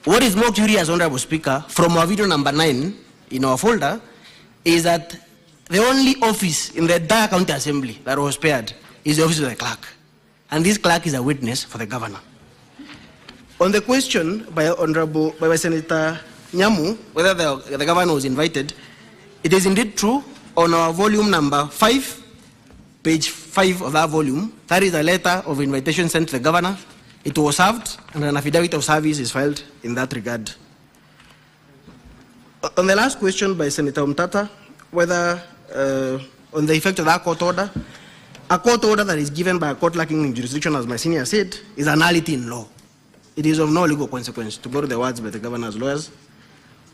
What is more curious, Honorable Speaker, from our video number 9 in our folder, is that the only office in the entire County Assembly that was spared is the Office of the Clerk. And this clerk is a witness for the governor. On the question by Senator Nyamu, whether the governor was invited, it is indeed true. On our volume number 5, page 5 of that volume, that is a letter of invitation sent to the governor. It was served, and an affidavit of service is filed in that regard. On the last question by Senator Umtata, whether on the effect of that court order, a court order that is given by a court lacking in jurisdiction, as my senior said, is a nullity in law. It is of no legal consequence, to borrow the words by the governor's lawyers.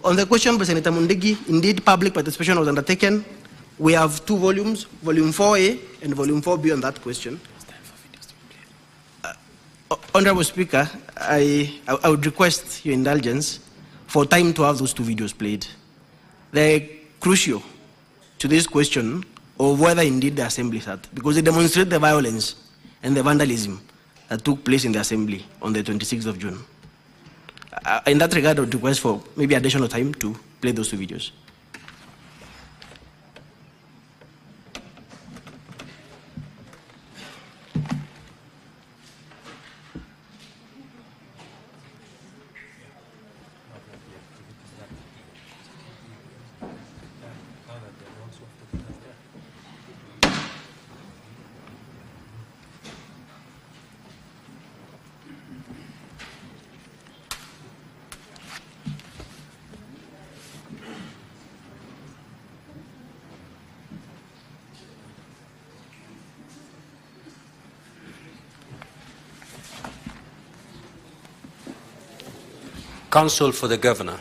On the question by Senator Mundigi, indeed public participation was undertaken. We have 2 volumes, volume 4A and volume 4B on that question. Honorable Speaker, I would request your indulgence for time to have those 2 videos played. They're crucial to this question of whether indeed the Assembly sat, because they demonstrate the violence and the vandalism that took place in the Assembly on the 26th of June. In that regard, I would request for maybe additional time to play those 2 videos. Counsel for the Governor,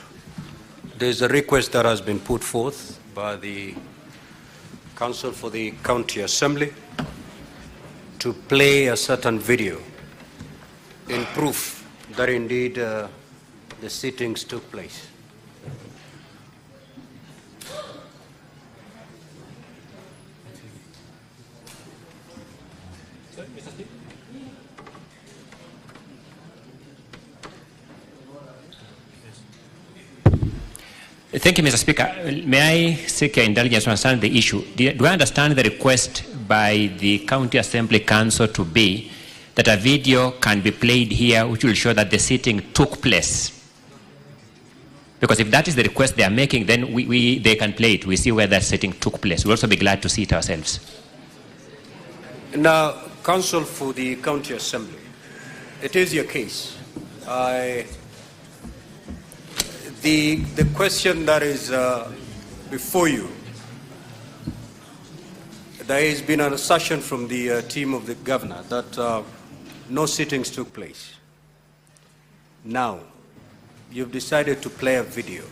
there is a request that has been put forth by the Counsel for the County Assembly to play a certain video in proof that indeed the sittings took place. Thank you, Mr. Speaker. May I seek your indulgence to understand the issue? Do I understand the request by the County Assembly Council to be that a video can be played here which will show that the sitting took place? Because if that is the request they are making, then they can play it. We see where that sitting took place. We'll also be glad to see it ourselves. Now, Counsel for the County Assembly, it is your case. The question that is before you, there has been an assertion from the team of the governor that no sittings took place. Now, you've decided to play a video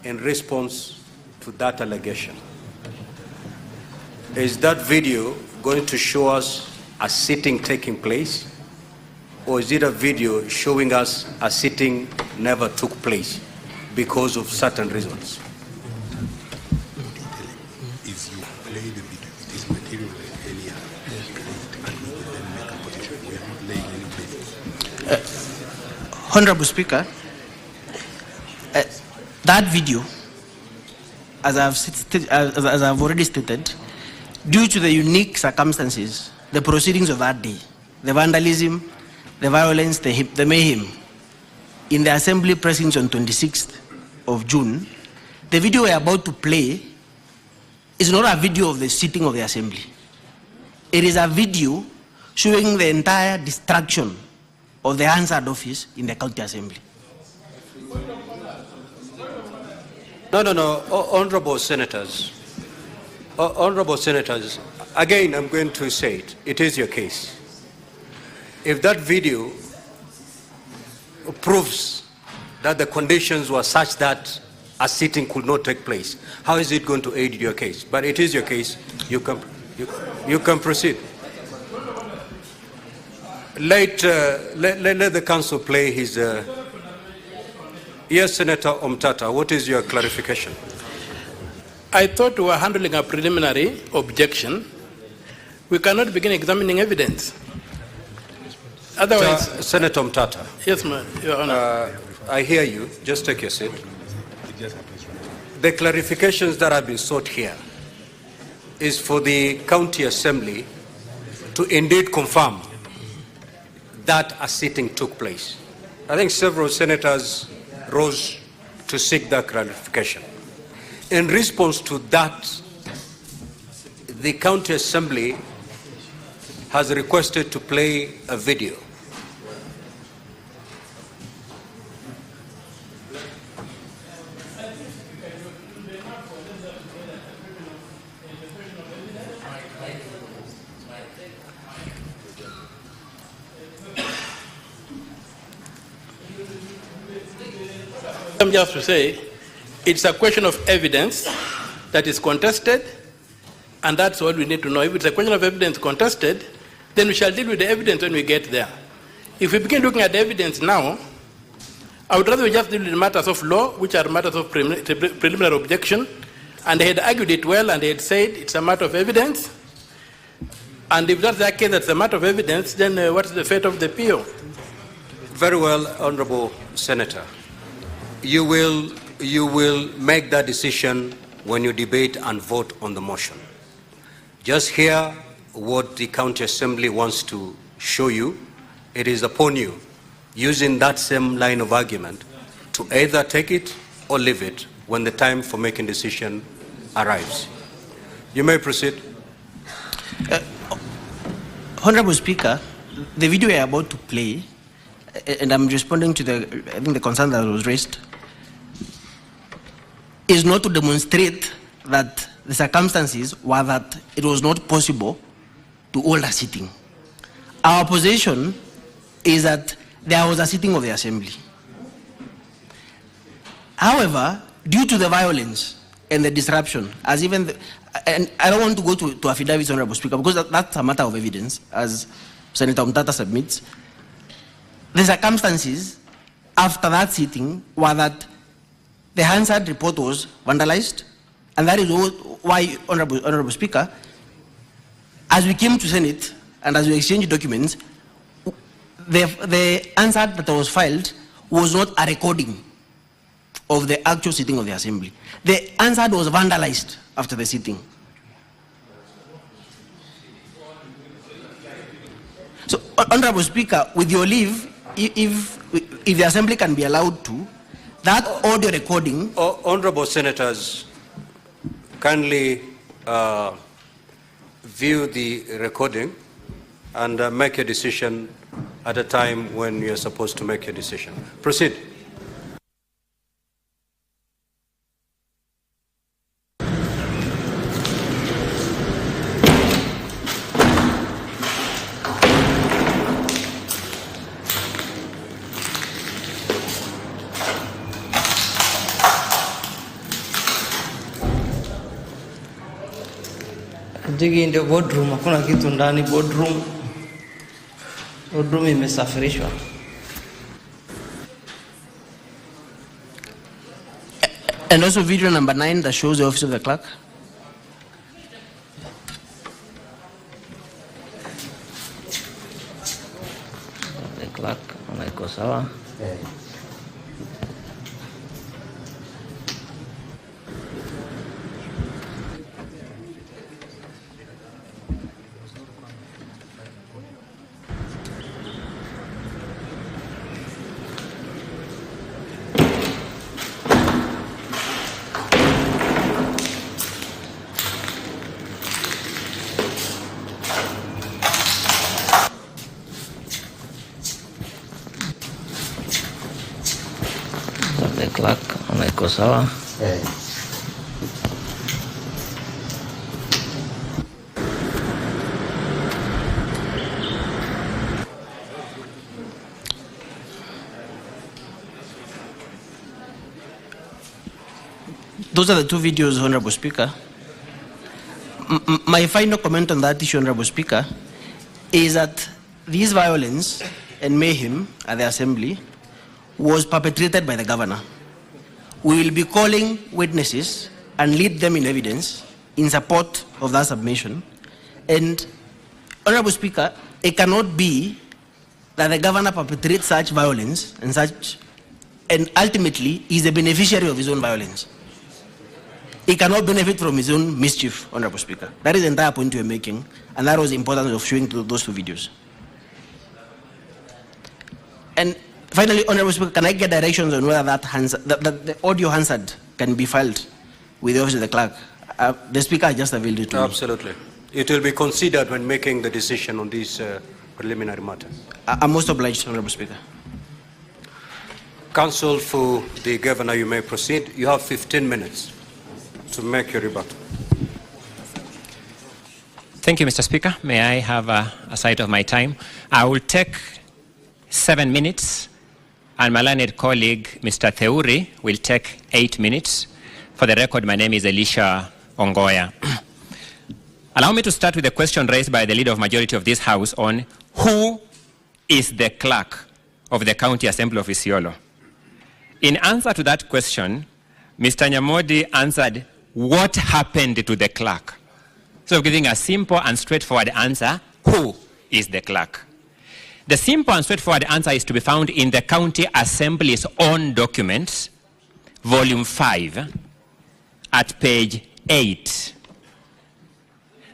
in response to that allegation. Is that video going to show us a sitting taking place, or is it a video showing us a sitting never took place because of certain reasons? Is you play the video, it is material earlier, and we will then make a position. We are not laying any place. Honorable Speaker, that video, as I've already stated, due to the unique circumstances, the proceedings of that day, the vandalism, the violence, the mayhem, in the Assembly precincts on 26th of June, the video we're about to play is not a video of the sitting of the Assembly. It is a video showing the entire destruction of the Hansard office in the County Assembly. No, honorable senators. Honorable senators, again, I'm going to say it. It is your case. If that video proves that the conditions were such that a sitting could not take place, how is it going to aid your case? But it is your case. You can proceed. Let the council play his. Yes, Senator Omtata, what is your clarification? I thought we were handling a preliminary objection. We cannot begin examining evidence. Otherwise, Senator Omtata. Yes, Your Honor. I hear you. Just take your seat. The clarifications that have been sought here is for the County Assembly to indeed confirm that a sitting took place. I think several senators rose to seek that clarification. In response to that, the County Assembly has requested to play a video. I'm just to say, it's a question of evidence that is contested, and that's all we need to know. If it's a question of evidence contested, then we shall deal with the evidence when we get there. If we begin looking at the evidence now, I would rather we just deal with matters of law, which are matters of preliminary objection, and they had argued it well, and they had said it's a matter of evidence. And if that's the case, that's a matter of evidence, then what's the fate of the PO? Very well, Honorable Senator. You will make that decision when you debate and vote on the motion. Just hear what the County Assembly wants to show you. It is upon you, using that same line of argument, to either take it or leave it when the time for making decision arrives. You may proceed. Honorable Speaker, the video we are about to play, and I'm responding to the concern that was raised, is not to demonstrate that the circumstances were that it was not possible to hold a sitting. Our position is that there was a sitting of the Assembly. However, due to the violence and the disruption, and I don't want to go to affidavits, Honorable Speaker, because that's a matter of evidence, as Senator Omtata submits. The circumstances after that sitting were that the Hansard report was vandalized, and that is why, Honorable Speaker, as we came to Senate and as we exchanged documents, the answer that was filed was not a recording of the actual sitting of the Assembly. The answer was vandalized after the sitting. So, Honorable Speaker, with your leave, if the Assembly can be allowed to, that audio recording... Honorable Senators, kindly view the recording and make a decision at a time when you're supposed to make your decision. Proceed. Digi in the boardroom, hakuna kitu ndani boardroom. Boardroom imesafirishwa. And also video number 9 that shows the office of the clerk. The clerk, anaiko sawa. The clerk, anaiko sawa. Those are the two videos, Honorable Speaker. My final comment on that issue, Honorable Speaker, is that this violence and mayhem at the Assembly was perpetrated by the governor. We will be calling witnesses and lead them in evidence in support of that submission. And, Honorable Speaker, it cannot be that the governor perpetrates such violence and ultimately is the beneficiary of his own violence. He cannot benefit from his own mischief, Honorable Speaker. That is the entire point we are making, and that was the importance of showing those two videos. And finally, Honorable Speaker, can I get directions on whether that the audio Hansard can be filed with the office of the clerk? The Speaker just availed it to me. Absolutely. It will be considered when making the decision on this preliminary matter. I'm most obliged, Honorable Speaker. Counsel for the Governor, you may proceed. You have 15 minutes to make your rebuttal. Thank you, Mr. Speaker. May I have a sight of my time? I will take 7 minutes, and my learned colleague, Mr. Theuri, will take 8 minutes. For the record, my name is Elisha Ongoya. Allow me to start with the question raised by the leader of majority of this House on who is the clerk of the County Assembly of Isiolo. In answer to that question, Mr. Nyamodi answered, what happened to the clerk? So giving a simple and straightforward answer, who is the clerk? The simple and straightforward answer is to be found in the County Assembly's own documents, volume 5, at page 8.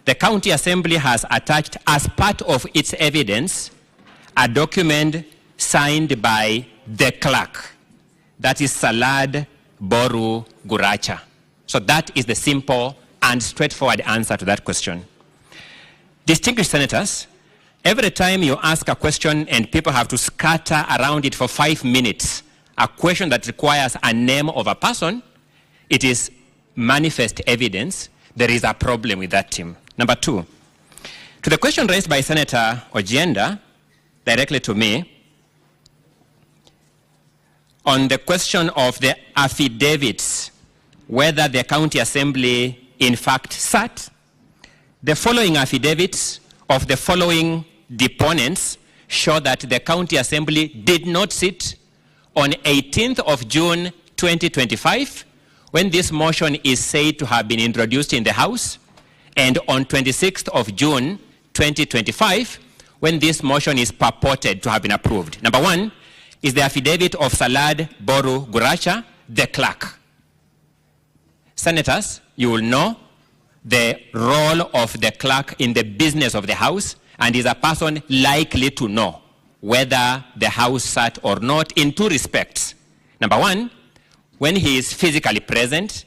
The County Assembly has attached as part of its evidence a document signed by the clerk. That is Salad Boru Guracha. So that is the simple and straightforward answer to that question. Distinguished senators, every time you ask a question and people have to scatter around it for 5 minutes, a question that requires a name of a person, it is manifest evidence there is a problem with that team. Number 2, to the question raised by Senator Ojienda, directly to me, on the question of the affidavits, whether the County Assembly in fact sat, the following affidavits of the following deponents show that the County Assembly did not sit on 18th of June 2025, when this motion is said to have been introduced in the House, and on 26th of June 2025, when this motion is purported to have been approved. Number 1 is the affidavit of Salad Boru Guracha, the clerk. Senators, you will know the role of the clerk in the business of the House, and is a person likely to know whether the House sat or not in 2 respects. Number 1, when he is physically present,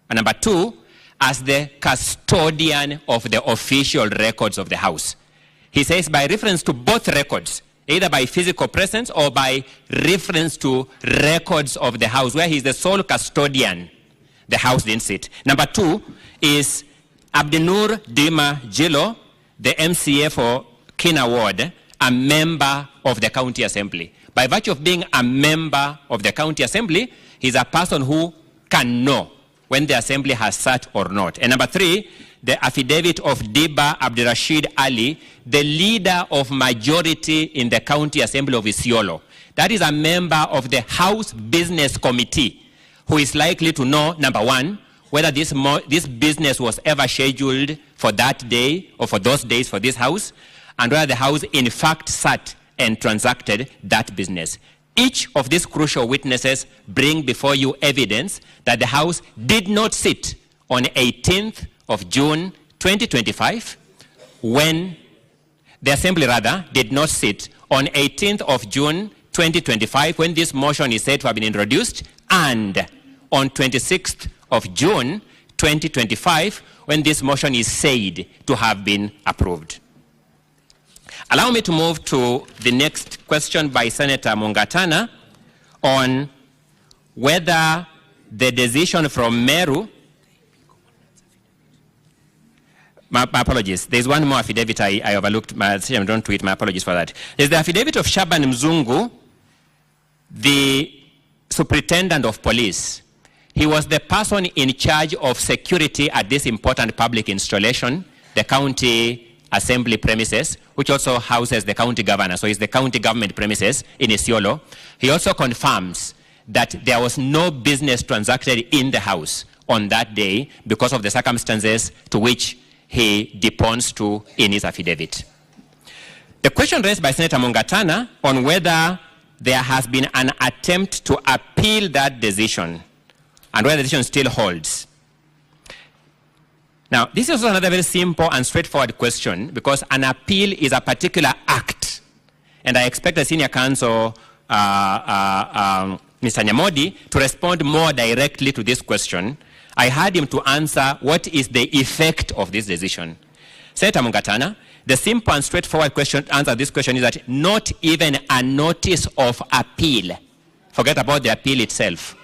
and number 2, as the custodian of the official records of the House. He says by reference to both records, either by physical presence or by reference to records of the House, where he is the sole custodian, the House didn't sit. Number 2 is Abdinur Dima Jilo, the MCA for Kina Ward, a member of the County Assembly. By virtue of being a member of the County Assembly, he's a person who can know when the Assembly has sat or not. And number 3, the affidavit of Diba Abdirashid Ali, the leader of majority in the County Assembly of Isiolo. That is a member of the House Business Committee who is likely to know, number one, whether this business was ever scheduled for that day or for those days for this House, and whether the House in fact sat and transacted that business. Each of these crucial witnesses bring before you evidence that the House did not sit on 18th of June 2025, when the Assembly did not sit on 18th of June 2025, when this motion is said to have been introduced, and on 26th of June 2025, when this motion is said to have been approved. Allow me to move to the next question by Senator Mungatana on whether the decision from Meru. My apologies. There's one more affidavit I overlooked. Don't tweet. My apologies for that. There's the affidavit of Shaban Mzungu, the superintendent of police. He was the person in charge of security at this important public installation, the county assembly premises, which also houses the county governor. So it's the county government premises in Isiolo. He also confirms that there was no business transacted in the house on that day because of the circumstances to which he deponds to in his affidavit. The question raised by Senator Mungatana on whether there has been an attempt to appeal that decision and whether the decision still holds. Now, this is also another very simple and straightforward question, because an appeal is a particular act. And I expect the senior counsel, Mr. Nyamodi, to respond more directly to this question. I had him to answer what is the effect of this decision. Senator Mungatana, the simple and straightforward answer to this question is that not even a notice of appeal, forget about the appeal itself,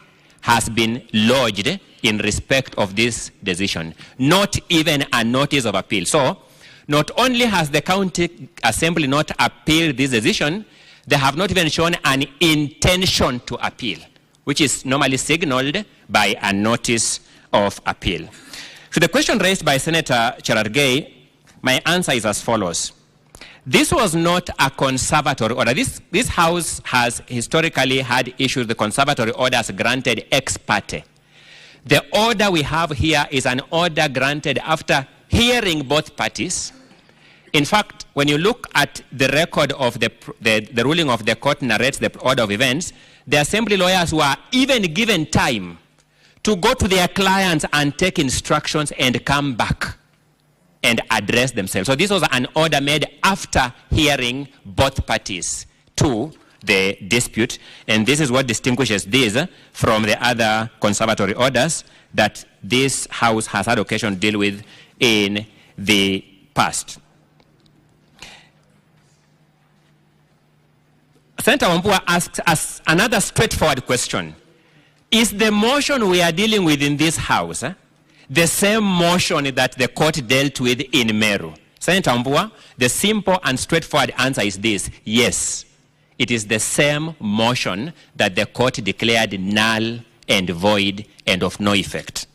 has been lodged in respect of this decision. Not even a notice of appeal. So, not only has the county assembly not appealed this decision, they have not even shown an intention to appeal, which is normally signaled by a notice of appeal. To the question raised by Senator Cherargei, my answer is as follows. This was not a conservatory order. This House has historically had issued the conservatory orders granted ex parte. The order we have here is an order granted after hearing both parties. In fact, when you look at the record of the ruling of the court narrates the order of events, the assembly lawyers were even given time to go to their clients and take instructions and come back and address themselves. So this was an order made after hearing both parties to the dispute, and this is what distinguishes this from the other conservatory orders that this House has had occasion to deal with in the past. Senator Wambua asks us another straightforward question. Is the motion we are dealing with in this House the same motion that the court dealt with in Meru? Senator Wambua, the simple and straightforward answer is this: yes. It is the same motion that the court declared null and void and of no effect.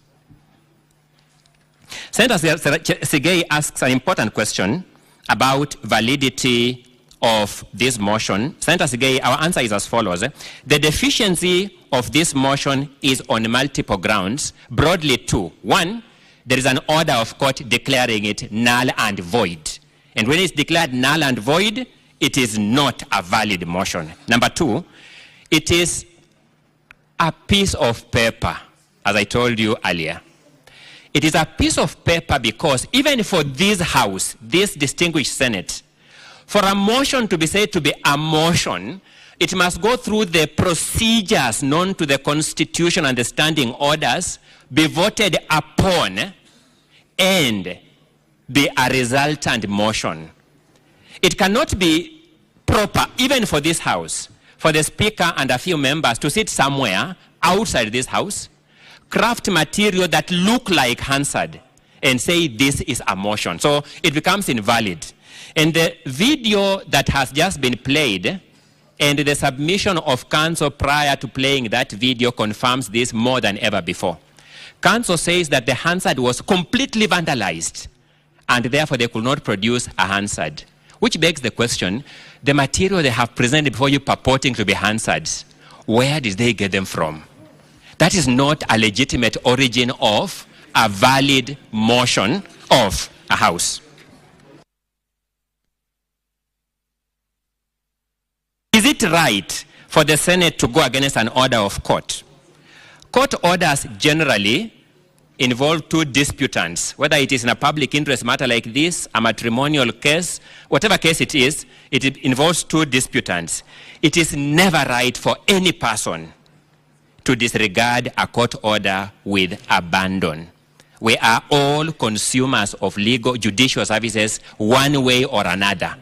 Senator Sigei asks an important question about validity of this motion. Senator Sigei, our answer is as follows. The deficiency of this motion is on multiple grounds, broadly two. One, there is an order of court declaring it null and void. And when it's declared null and void, it is not a valid motion. Number two, it is a piece of paper, as I told you earlier. It is a piece of paper because even for this House, this distinguished Senate, for a motion to be said to be a motion, it must go through the procedures known to the Constitution and the standing orders, be voted upon, and be a resultant motion. It cannot be proper, even for this House, for the Speaker and a few members to sit somewhere outside this House, craft material that look like Hansard, and say this is a motion. So it becomes invalid. And the video that has just been played and the submission of counsel prior to playing that video confirms this more than ever before. Council says that the Hansard was completely vandalized and therefore they could not produce a Hansard. Which begs the question, the material they have presented before you purporting to be Hansards, where did they get them from? That is not a legitimate origin of a valid motion of a house. Is it right for the Senate to go against an order of court? Court orders generally involve two disputants, whether it is in a public interest matter like this, a matrimonial case, whatever case it is, it involves two disputants. It is never right for any person to disregard a court order with abandon. We are all consumers of legal judicial services one way or another.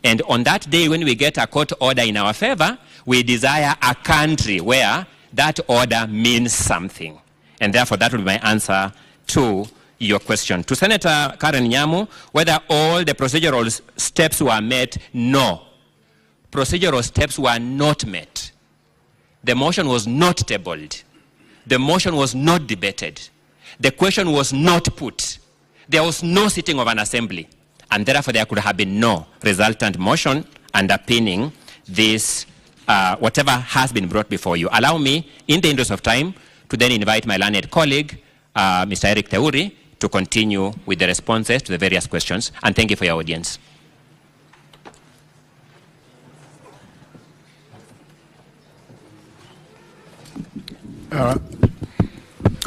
And on that day when we get a court order in our favor, we desire a country where that order means something. And therefore, that will be my answer to your question. To Senator Karen Nyamu, whether all the procedural steps were met, no. Procedural steps were not met. The motion was not tabled. The motion was not debated. The question was not put. There was no sitting of an assembly. And therefore, there could have been no resultant motion underpinning this, whatever has been brought before you. Allow me, in the interest of time, to then invite my learned colleague, Mr. Eric Teuri, to continue with the responses to the various questions. And thank you for your audience.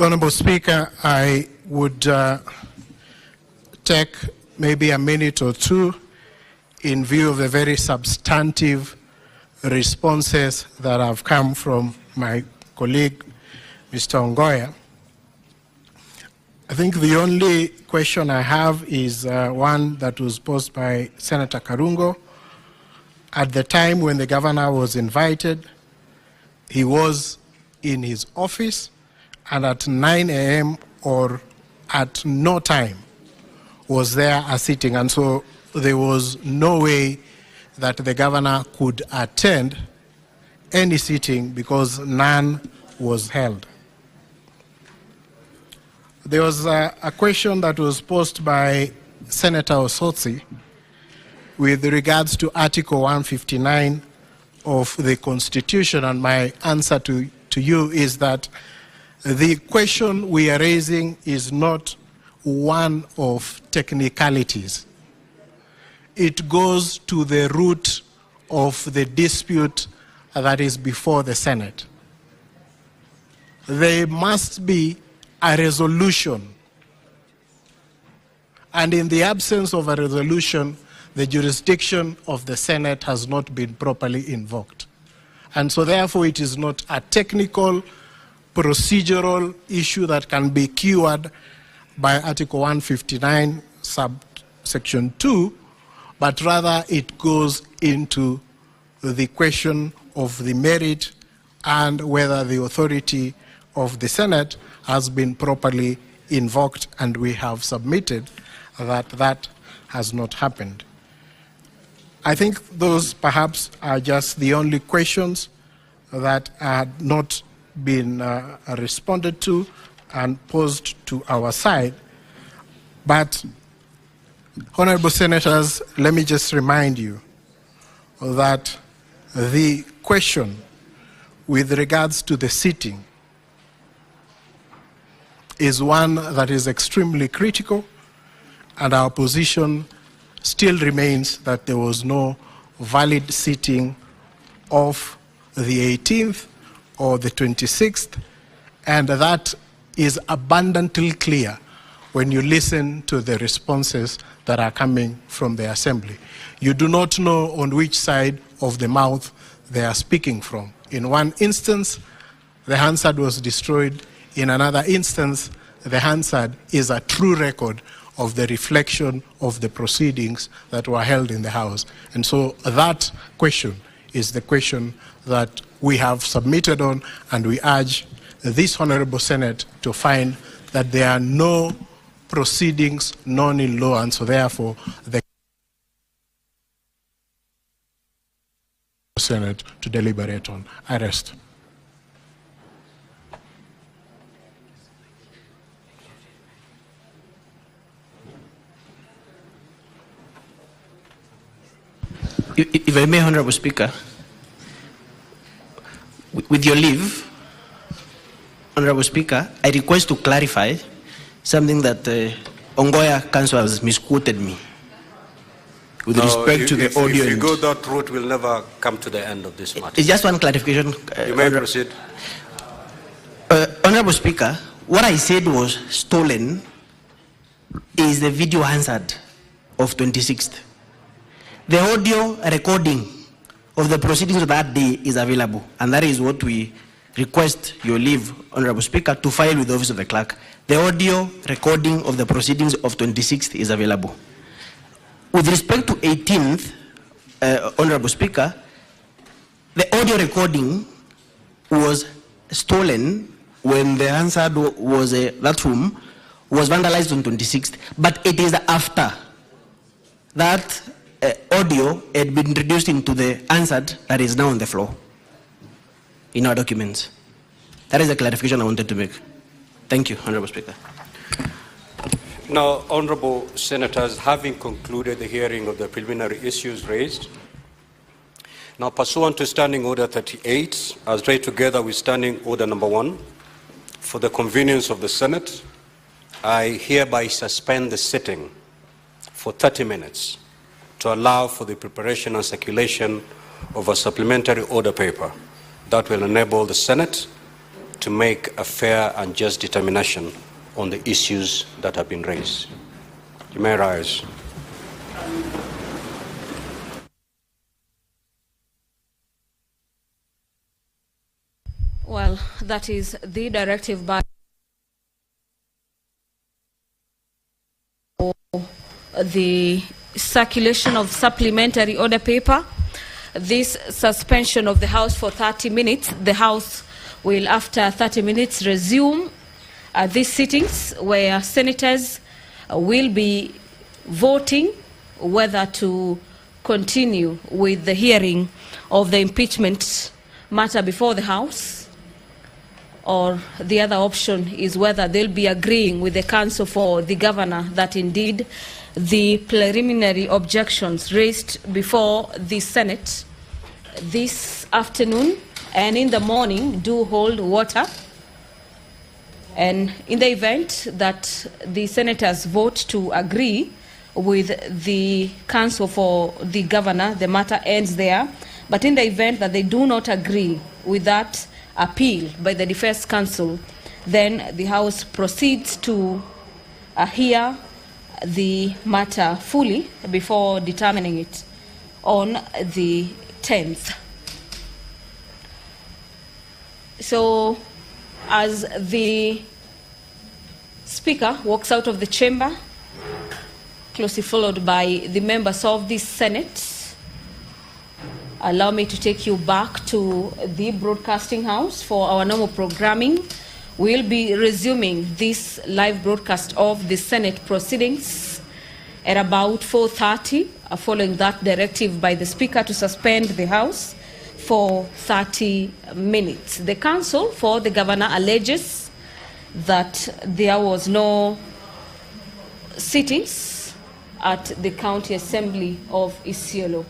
Honorable Speaker, I would take maybe a minute or two in view of the very substantive responses that have come from my colleague, Mr. Ongoya. I think the only question I have is one that was posed by Senator Karungo. At the time when the governor was invited, he was in his office, and at 9 a.m. or at no time was there a sitting, and so there was no way that the governor could attend any sitting because none was held. There was a question that was posed by Senator Osotsi with regards to Article 159 of the Constitution, and my answer to you is that the question we are raising is not one of technicalities. It goes to the root of the dispute that is before the Senate. There must be a resolution, and in the absence of a resolution, the jurisdiction of the Senate has not been properly invoked. And so therefore it is not a technical, procedural issue that can be cured by Article 159, subsection 2, but rather it goes into the question of the merit and whether the authority of the Senate has been properly invoked, and we have submitted that that has not happened. I think those perhaps are just the only questions that had not been responded to and posed to our side. But, honorable senators, let me just remind you that the question with regards to the sitting is one that is extremely critical, and our position still remains that there was no valid sitting of the 18th or the 26th, and that is abundantly clear when you listen to the responses that are coming from the Assembly. You do not know on which side of the mouth they are speaking from. In one instance, the Hansard was destroyed. In another instance, the Hansard is a true record of the reflection of the proceedings that were held in the House. And so that question is the question that we have submitted on, and we urge this Honorable Senate to find that there are no proceedings known in law, and so therefore the Senate to deliberate on. I rest. If I may, Honorable Speaker, with your leave, Honorable Speaker, I request to clarify something that Ongoya Council has misquoted me with respect to the audio. If you go that route, we'll never come to the end of this matter. It's just one clarification. You may proceed. Honorable Speaker, what I said was stolen is the video Hansard of 26th. The audio recording of the proceedings of that day is available, and that is what we request your leave, Honorable Speaker, to file with the Office of the Clerk. The audio recording of the proceedings of 26th is available. With respect to 18th, Honorable Speaker, the audio recording was stolen when the Hansard was, that room was vandalized on 26th, but it is after that audio had been introduced into the Hansard that is now on the floor in our documents. That is the clarification I wanted to make. Thank you, Honorable Speaker. Now, Honorable Senators, having concluded the hearing of the preliminary issues raised, now pursuant to Standing Order 38, as read together with Standing Order number 1, for the convenience of the Senate, I hereby suspend the sitting for 30 minutes to allow for the preparation and circulation of a supplementary order paper that will enable the Senate to make a fair and just determination on the issues that have been raised. You may rise. Well, that is the directive by the circulation of supplementary order paper. This suspension of the House for 30 minutes. The House will, after 30 minutes, resume these sittings where senators will be voting whether to continue with the hearing of the impeachment matter before the House, or the other option is whether they'll be agreeing with the Council for the Governor that indeed the preliminary objections raised before the Senate this afternoon and in the morning do hold water. And in the event that the senators vote to agree with the Council for the Governor, the matter ends there. But in the event that they do not agree with that appeal by the Defense Counsel, then the House proceeds to hear the matter fully before determining it on the 10th. So, as the Speaker walks out of the chamber, closely followed by the members of the Senate, allow me to take you back to the broadcasting house for our normal programming. We'll be resuming this live broadcast of the Senate proceedings at about 4:30, following that directive by the Speaker to suspend the House for 30 minutes. The Council for the Governor alleges that there was no sittings at the County Assembly of Isiolo.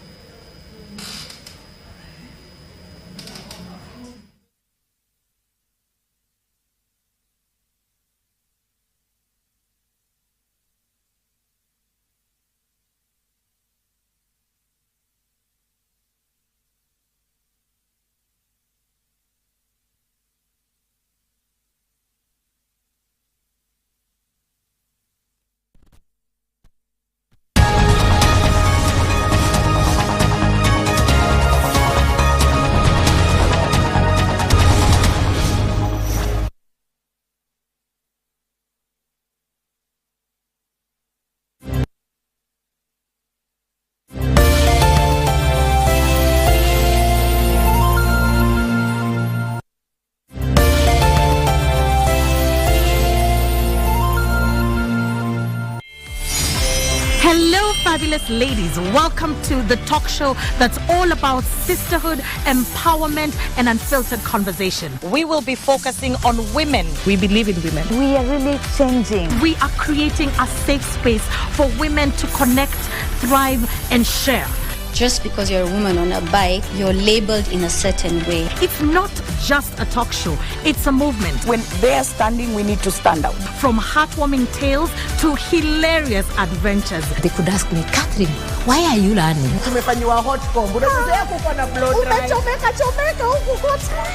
Fabulous ladies, welcome to the talk show that's all about sisterhood, empowerment, and unfiltered conversation. We will be focusing on women. We believe in women. We are really changing. We are creating a safe space for women to connect, thrive, and share. just because you're a woman on a bike, you're labeled in a certain way. It's not just a talk show, it's a movement. When they're standing, we need to stand out. From heartwarming tales to hilarious adventures. They could ask me, Catherine, why are you learning?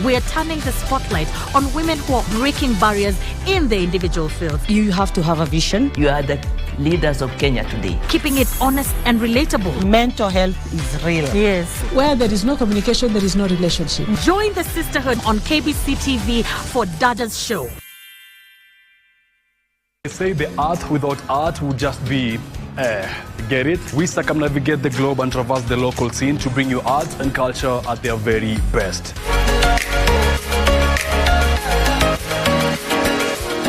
We're turning the spotlight on women who are breaking barriers in their individual fields. You have to have a vision. You are the leaders of Kenya today. Keeping it honest and relatable. Mental health is real. Yes. Where there is no communication, there is no relationship. Join the sisterhood on KBC TV for Dada's show. They say the earth without art would just be get it? We circumnavigate the globe and traverse the local scene to bring you art and culture at their very best.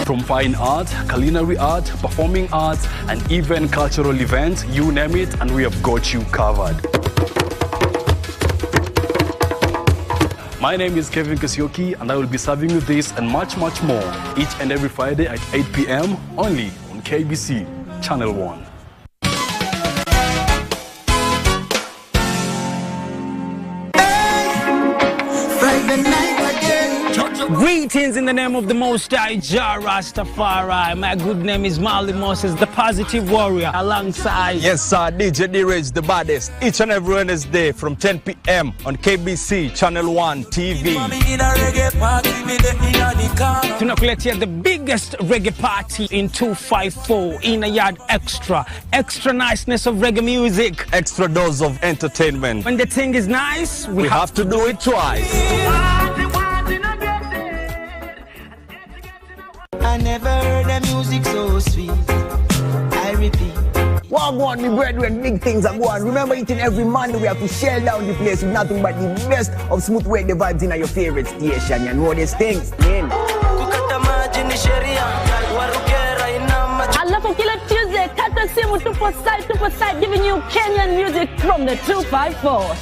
From fine art, culinary art, performing arts, and even cultural events, you name it, and we have got you covered. My name is Kevin Kasioki, and I will be serving you this and much, much more each and every Friday at 8 p.m. only on KBC Channel 1. Greetings in the name of the Most High Jah Rastafari. My good name is Marley Moses, the positive warrior, alongside... Yes, sir, DJ D-Rage, the baddest. Each and every Wednesday from 10 p.m. on KBC Channel 1 TV. Tunakuletea the biggest reggae party in 254 in a yard extra. Extra niceness of reggae music. Extra dose of entertainment. When the thing is nice, we have to do it twice. I never heard the music so sweet. I repeat. Well, go on, me brethren, big things are going. Remember, each and every Monday we have to shell down the place with nothing but the best of smooth reggae vibes in your favorite station. You know these things, man. I love Killer Tuesday, Kata Simu 247, giving you Kenyan music from the 254.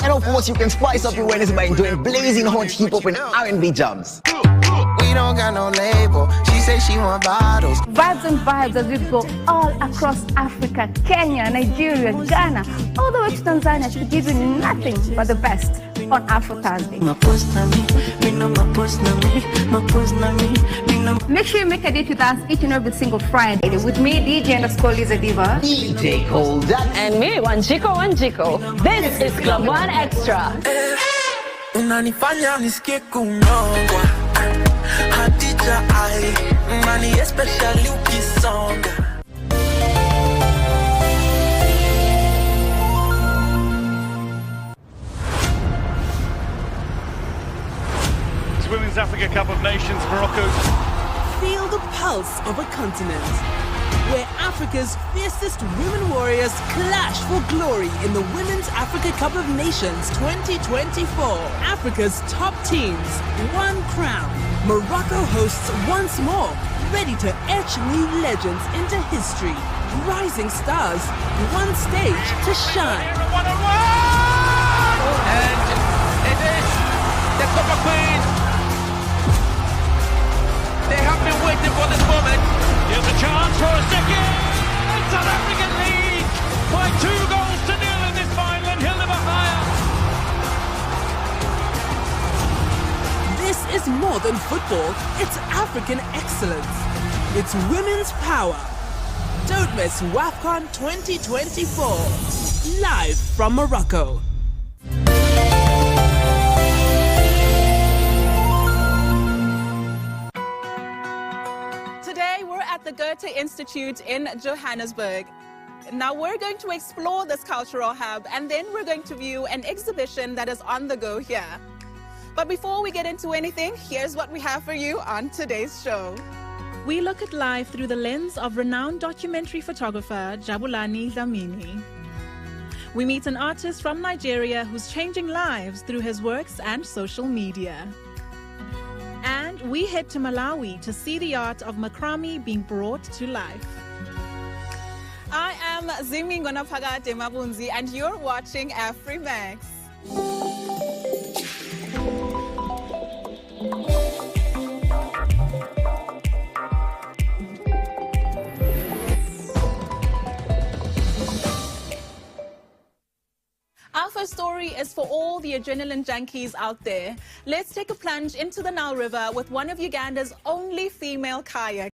And of course, you can spice up your Wednesday by enjoying blazing hot hip-hop and R&B jams. We don't got no label. She said she want bottles. Vibes and vibes as we go all across Africa, Kenya, Nigeria, Ghana, all the way to Tanzania to give you nothing but the best on Afro Thursday. Make sure you make a date with us each and every single Friday with me, DJ_Liza Diva, DJ Cold, and me, Wanjiko. This is Club One Extra. Unanifanya nisikie kunongwa Hadija ai Mani especially ukisonga. It's Women's Africa Cup of Nations, Morocco. Feel the pulse of a continent, where Africa's fiercest women warriors clash for glory in the Women's Africa Cup of Nations 2024. Africa's top teams, one crown. Morocco hosts once more, ready to etch new legends into history. Rising stars, one stage to shine. And it is the Copper Queen. They have been waiting for this moment. Here's a chance for a second. South African lead by 2-0 in this final, and he'll never higher. This is more than football, it's African excellence. It's women's power. Don't miss WAFCON 2024, live from Morocco. Today, we're at the Goethe Institute in Johannesburg. Now, we're going to explore this cultural hub, and then we're going to view an exhibition that is on the go here. But before we get into anything, here's what we have for you on today's show. We look at life through the lens of renowned documentary photographer Jabulani Dlamini. We meet an artist from Nigeria who's changing lives through his works and social media. And we head to Malawi to see the art of macrame being brought to life. I am Zimi Ngonapagate Mabunzi, and you're watching AfriMax. Our first story is for all the adrenaline junkies out there. Let's take a plunge into the Nile River with one of Uganda's only female kayaks.